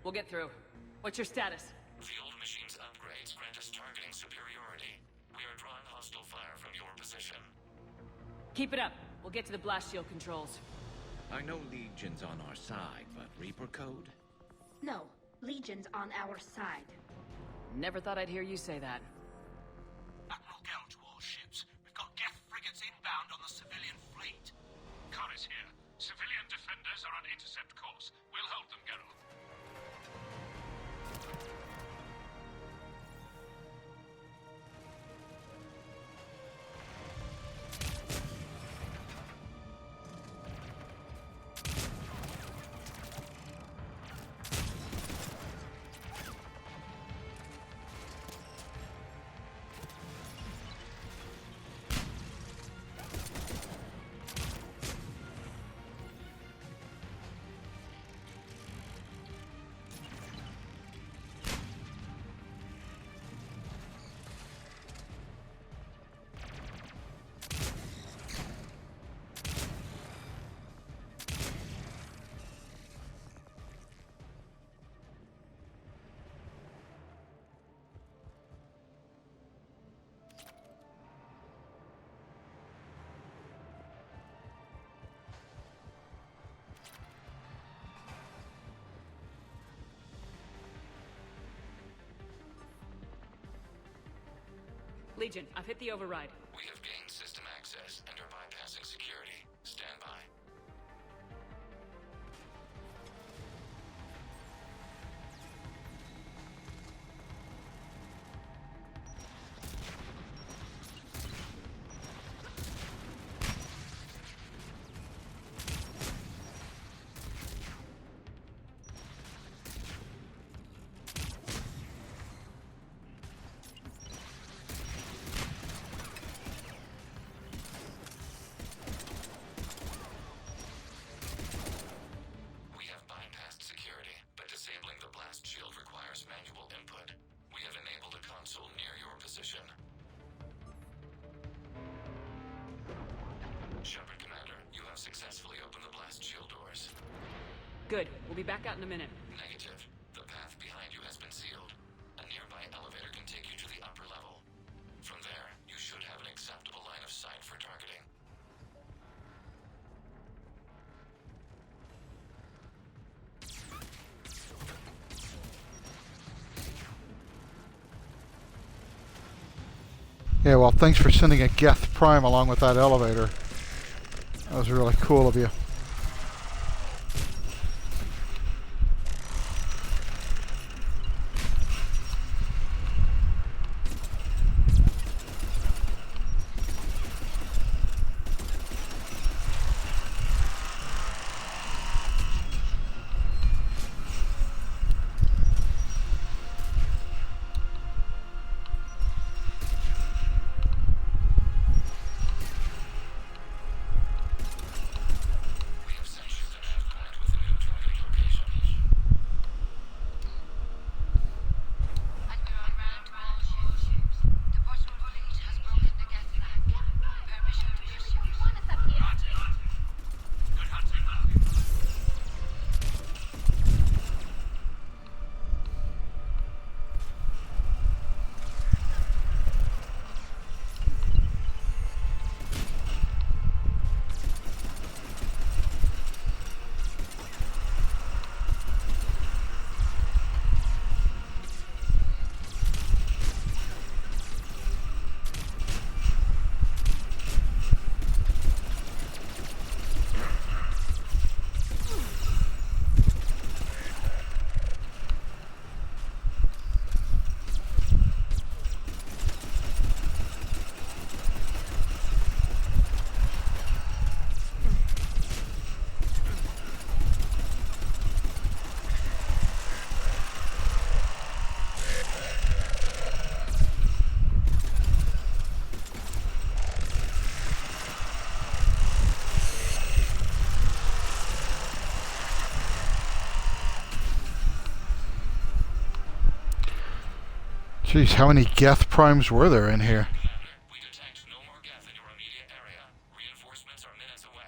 We'll get through. What's your status? The old machine's upgrades grant us targeting superiority. We are drawing hostile fire from your position. Keep it up. We'll get to the blast shield controls. I know Legion's on our side, but Reaper code? No, Legion's on our side. Never thought I'd hear you say that. Admiral Gell to all ships. We've got Geth frigates inbound on the civilian fleet. Khan is here. Civilian defenders are on intercept course. We'll hold them, Geralt. Legion, I've hit the override. We have gained system access and are bypassing security. Stand by. Shepard, Commander, you have successfully opened the blast shield doors. Good. We'll be back out in a minute. Negative. The path behind you has been sealed. A nearby elevator can take you to the upper level. From there, you should have an acceptable line of sight for targeting. Yeah, well, thanks for sending a Geth Prime along with that elevator. That was really cool of you. Jeez, how many Geth Primes were there in here? We detect no more Geth in your immediate area. Reinforcements are minutes away.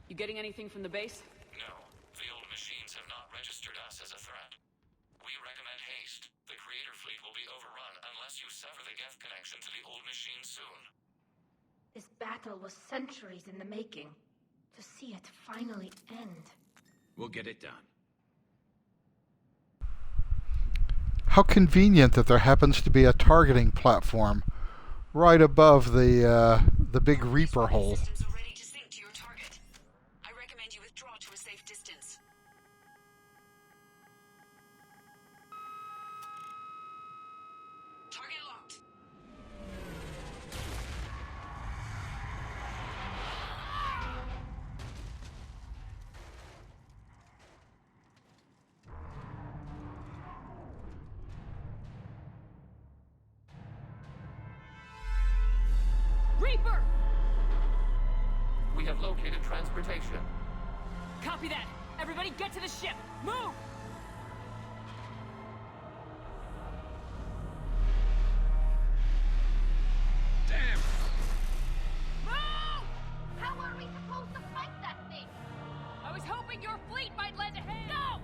You getting anything from the base? No. The old machines have not registered us as a threat. unless you sever the Geth connection to the old machine soon. This battle was centuries in the making. To see it finally end. We'll get it done. How convenient that there happens to be a targeting platform right above the big Reaper hole. Systems are ready to sync to your target. I recommend you withdraw to a safe distance. Target locked. Reaper! We have located transportation. Copy that. Everybody get to the ship. Move! Damn! Move! How are we supposed to fight that thing? I was hoping your fleet might lend a hand. Go!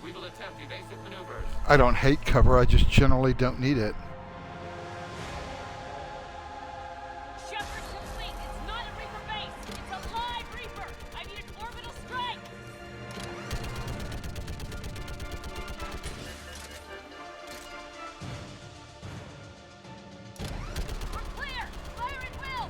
We will attempt evasive maneuvers. I don't hate cover, I just generally don't need it. Shepard to fleet. It's not a Reaper base. It's a live Reaper. I need an orbital strike. We're clear. Fire at will.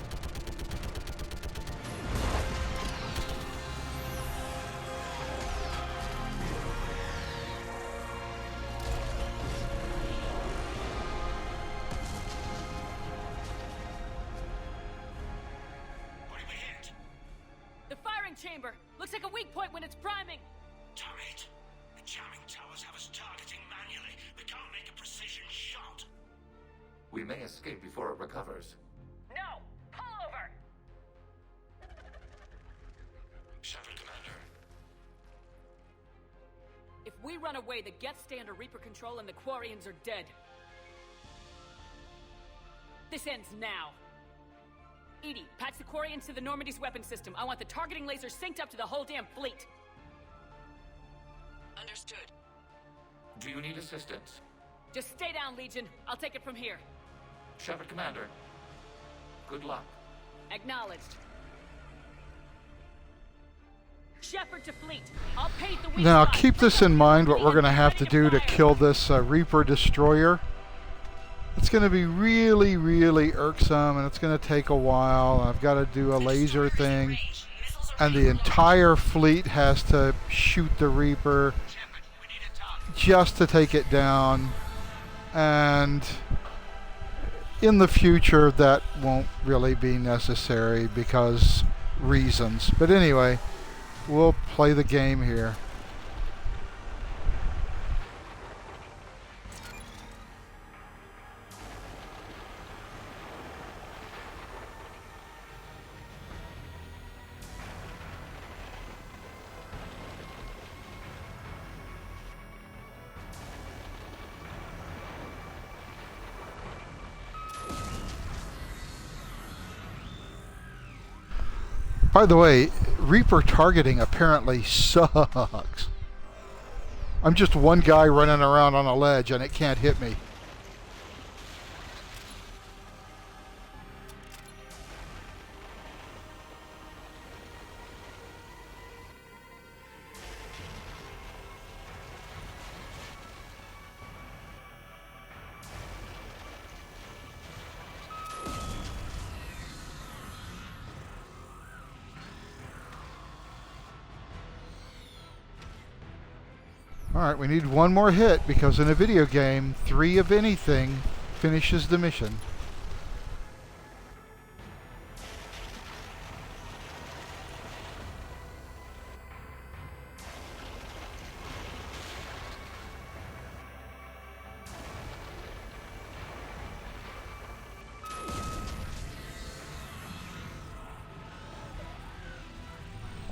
What did we hit? The firing chamber. Looks like a weak point when it's priming. Damn it. The jamming towers have us targeting manually. We can't make a precision shot. We may escape before it recovers. No! Pull over! Shepard, Commander. If we run away, the Geth stay under Reaper control and the Quarians are dead. This ends now. Edie, patch the Quarians to the Normandy's weapon system. I want the targeting laser synced up to the whole damn fleet. Understood. Do you need assistance? Just stay down, Legion. I'll take it from here. Shepard, Commander. Good luck. Acknowledged. Shepard to fleet. I'll paint the weak Now spot. keep this in mind, what we're going to have to do to kill this Reaper destroyer. It's going to be really, really irksome, and it's going to take a while. I've got to do a laser thing, and the entire fleet has to shoot the Reaper just to take it down. And in the future, that won't really be necessary because reasons. But anyway, we'll play the game here. By the way, Reaper targeting apparently sucks. I'm just one guy running around on a ledge and it can't hit me. Alright, we need one more hit because in a video game, 3 of anything finishes the mission.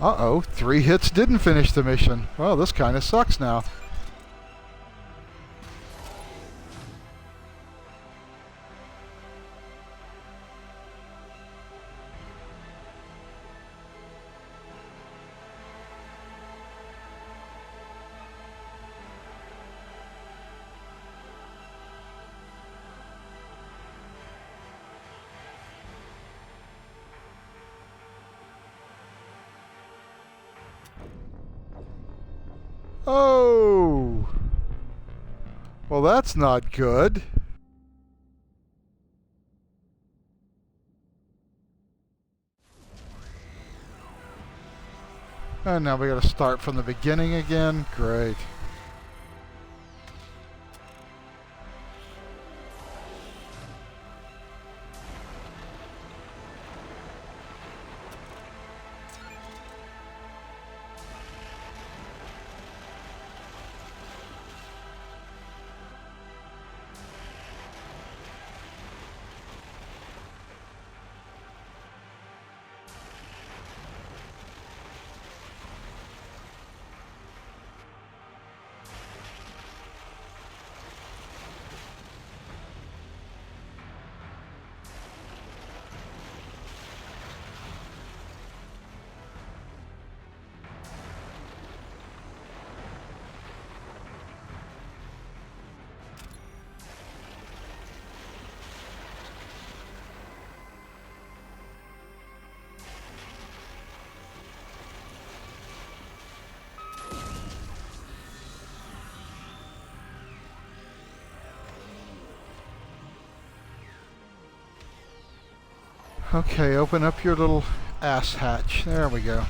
Uh-oh, 3 hits didn't finish the mission. Well, this kind of sucks now. Oh! Well, that's not good. And now we gotta start from the beginning again. Great. Okay, open up your little ass hatch. There we go.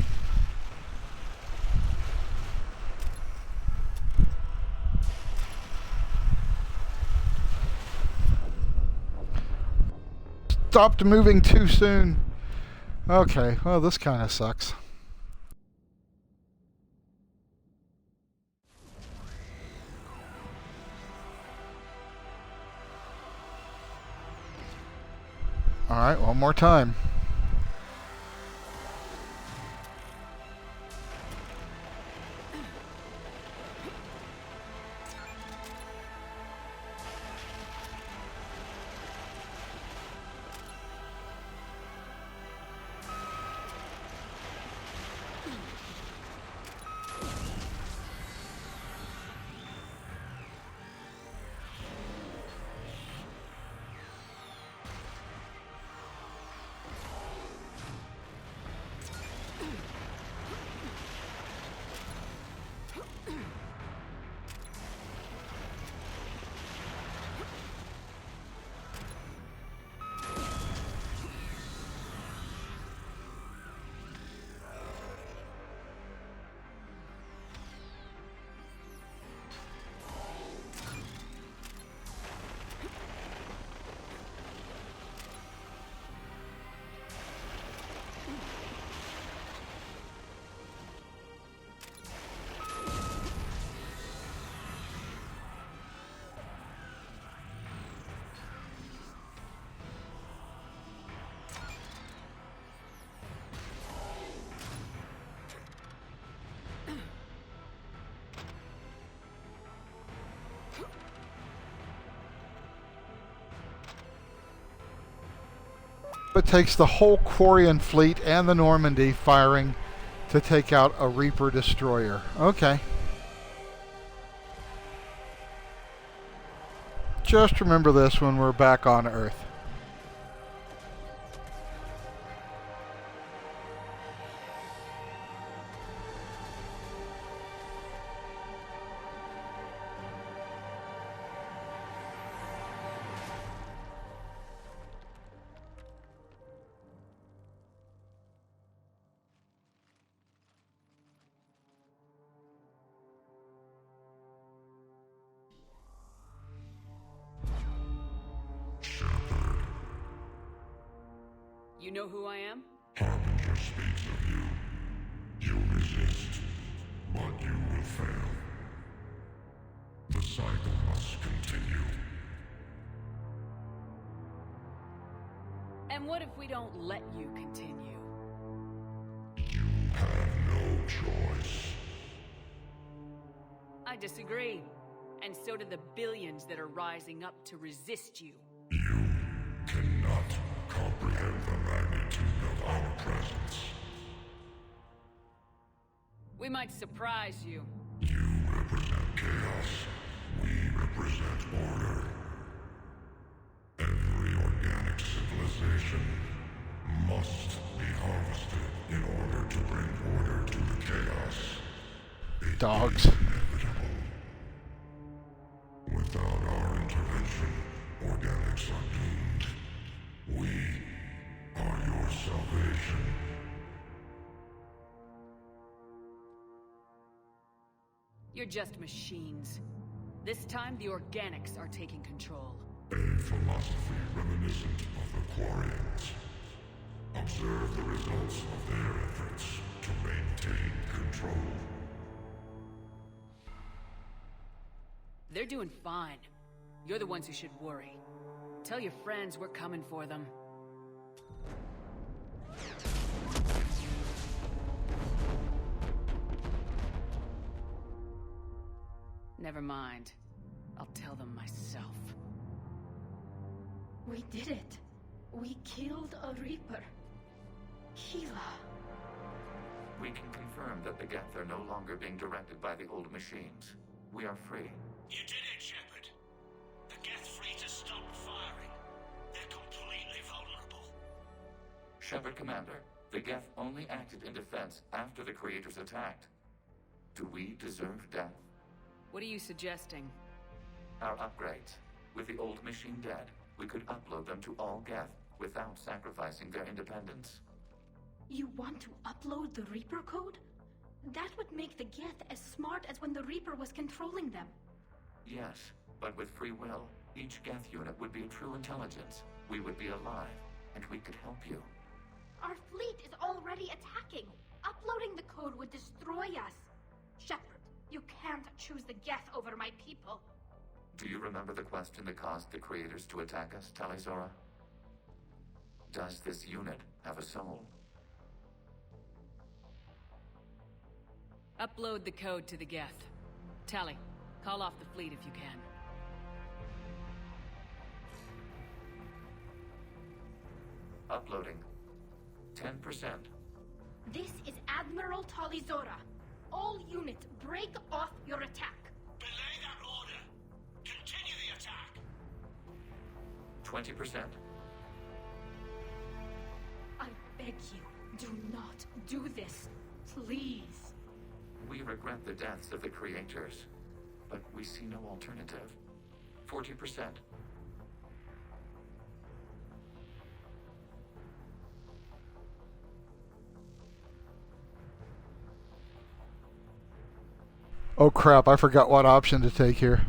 Stopped moving too soon. Okay, well, this kind of sucks. All right, one more time. It takes the whole Quarian fleet and the Normandy firing to take out a Reaper destroyer. Okay. Just remember this when we're back on Earth. You know who I am? Harbinger speaks of you. You resist, but you will fail. The cycle must continue. And what if we don't let you continue? You have no choice. I disagree. And so do the billions that are rising up to resist you. You cannot comprehend the magnitude of our presence. We might surprise you. You represent chaos. We represent order. Every organic civilization must be harvested in order to bring order to the chaos. Dogs. destruction. Organics are doomed. We are your salvation. You're just machines. This time, the organics are taking control. A philosophy reminiscent of the Quarians. Observe the results of their efforts to maintain control. They're doing fine. You're the ones who should worry. Tell your friends we're coming for them. Never mind. I'll tell them myself. We did it. We killed a Reaper. Keela. We can confirm that the Geth are no longer being directed by the old machines. We are free. You did it, Shepard. The Geth free to stop firing. They're completely vulnerable. Shepard Commander, the Geth only acted in defense after the creators attacked. Do we deserve death? What are you suggesting? Our upgrades. With the old machine dead, we could upload them to all Geth without sacrificing their independence. You want to upload the Reaper code? That would make the Geth as smart as when the Reaper was controlling them. Yes, but with free will, each Geth unit would be a true intelligence. We would be alive, and we could help you. Our fleet is already attacking. Uploading the code would destroy us. Shepard, you can't choose the Geth over my people. Do you remember the question that caused the creators to attack us, Talizora? Does this unit have a soul? Upload the code to the Geth. Tally, call off the fleet if you can. Uploading. 10%. This is Admiral Talizora. All units, break off your attack. Belay that order. Continue the attack. 20%. I beg you, do not do this. Please. We regret the deaths of the creators, but we see no alternative. 40%. Oh crap, I forgot what option to take here.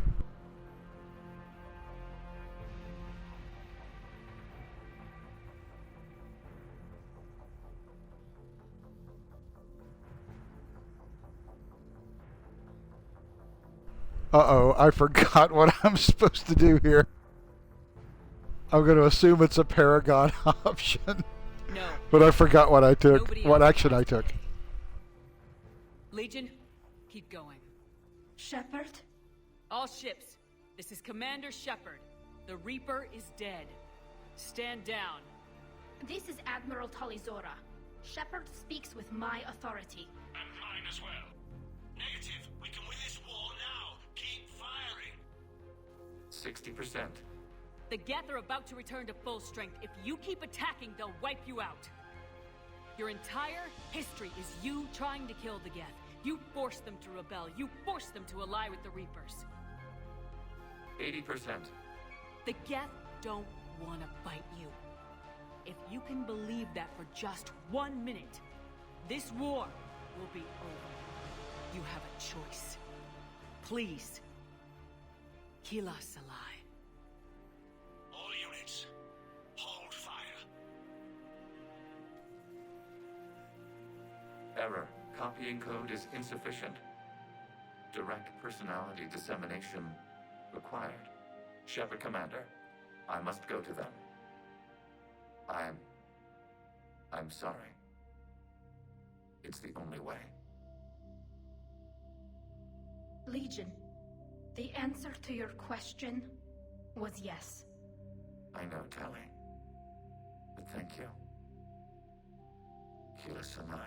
Uh-oh, I forgot what I'm supposed to do here. I'm going to assume it's a Paragon option. No. But I forgot what I took, Nobody what else action I wants to took. play. Legion, keep going. Shepard? All ships, this is Commander Shepard. The Reaper is dead. Stand down. This is Admiral Talizora. Shepard speaks with my authority. And mine as well. Negative. We can win this war now. Keep firing. 60%. The Geth are about to return to full strength. If you keep attacking, they'll wipe you out. Your entire history is you trying to kill the Geth. You forced them to rebel. You forced them to ally with the Reapers. 80%. The Geth don't want to fight you. If you can believe that for just 1 minute, this war will be over. You have a choice. Please. Keela Salai. All units, hold fire. Error. Copying code is insufficient. Direct personality dissemination required. Shepard Commander, I must go to them. I'm sorry. It's the only way. Legion, the answer to your question was yes. I know, Tally. But thank you. Keela Sanai.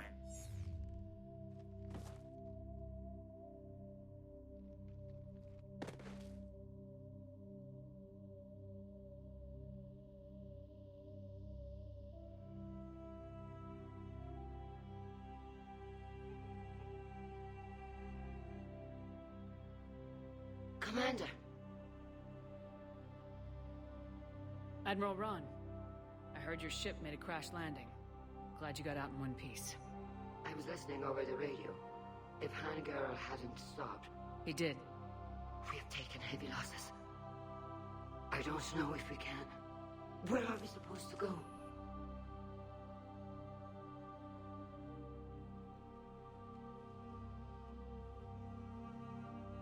Commander. Admiral Ron, I heard your ship made a crash landing. Glad you got out in one piece. I was listening over the radio. If Hangirl hadn't stopped... He did. We have taken heavy losses. I don't know if we can. Where are we supposed to go?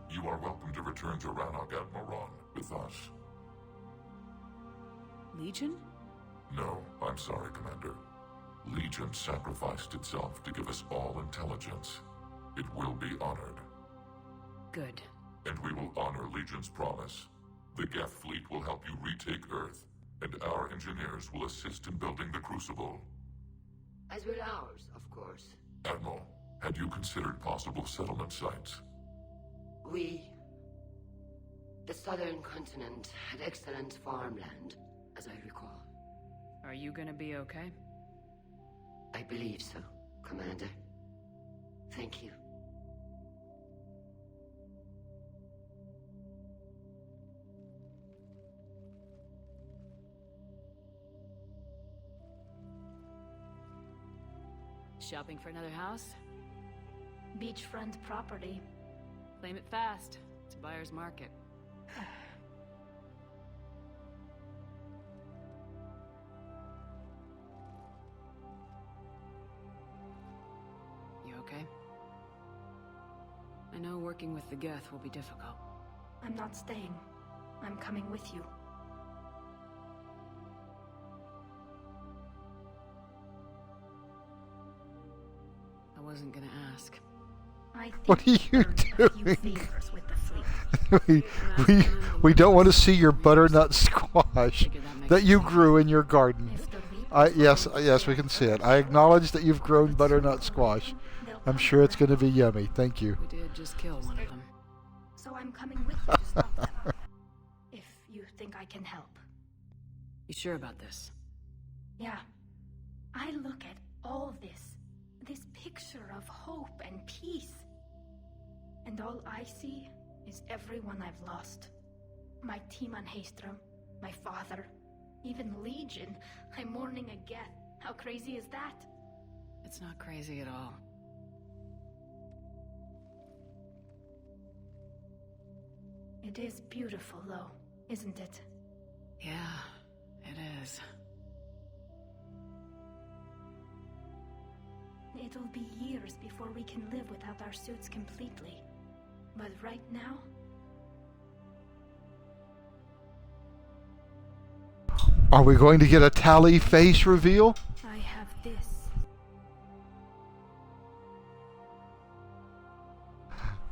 You are welcome to return to Rannoch, Admiral Ron, with us. Legion? No, I'm sorry, Commander. Legion sacrificed itself to give us all intelligence. It will be honored. Good. And we will honor Legion's promise. The Geth fleet will help you retake Earth, and our engineers will assist in building the Crucible. As will ours, of course. Admiral, had you considered possible settlement sites? The southern continent had excellent farmland, as I recall. Are you gonna be okay? I believe so, Commander. Thank you. Shopping for another house? Beachfront property. Claim it fast. It's a buyer's market. You okay? I know working with the Geth will be difficult. I'm not staying. I'm coming with you. I wasn't gonna ask. What are you doing? we don't want to see your butternut squash that you grew in your garden. Yes, we can see it. I acknowledge that you've grown butternut squash. I'm sure it's going to be yummy. Thank you. We did just kill one of them. So I'm coming with you to stop them. If you think I can help. You sure about this? Yeah. I look at all this picture of hope and peace. And all I see is everyone I've lost. My team on Haestrom, my father, even Legion. I'm mourning a Geth. How crazy is that? It's not crazy at all. It is beautiful, though, isn't it? Yeah, it is. It'll be years before we can live without our suits completely. But right now... Are we going to get a Tally face reveal? I have this.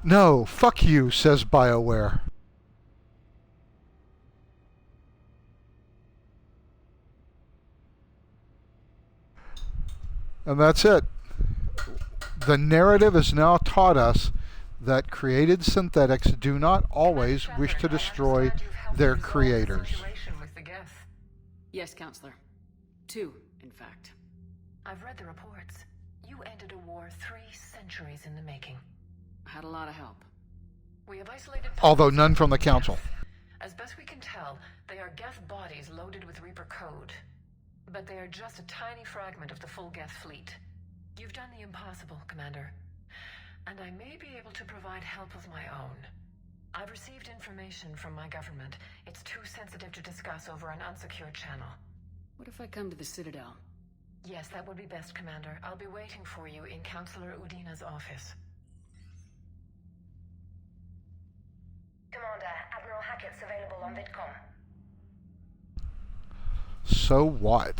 No, fuck you, says BioWare. And that's it. The narrative has now taught us that created synthetics do not always wish to destroy their creators. With the Geth. Yes, Counselor. 2, in fact. I've read the reports. You ended a war 3 centuries in the making. I had a lot of help. We have isolated... Although none from the Council. As best we can tell, they are Geth bodies loaded with Reaper code. But they are just a tiny fragment of the full Geth fleet. You've done the impossible, Commander. And I may be able to provide help of my own. I've received information from my government. It's too sensitive to discuss over an unsecured channel. What if I come to the Citadel? Yes, that would be best, Commander. I'll be waiting for you in Counselor Udina's office. Commander, Admiral Hackett's available on VidCom. So what?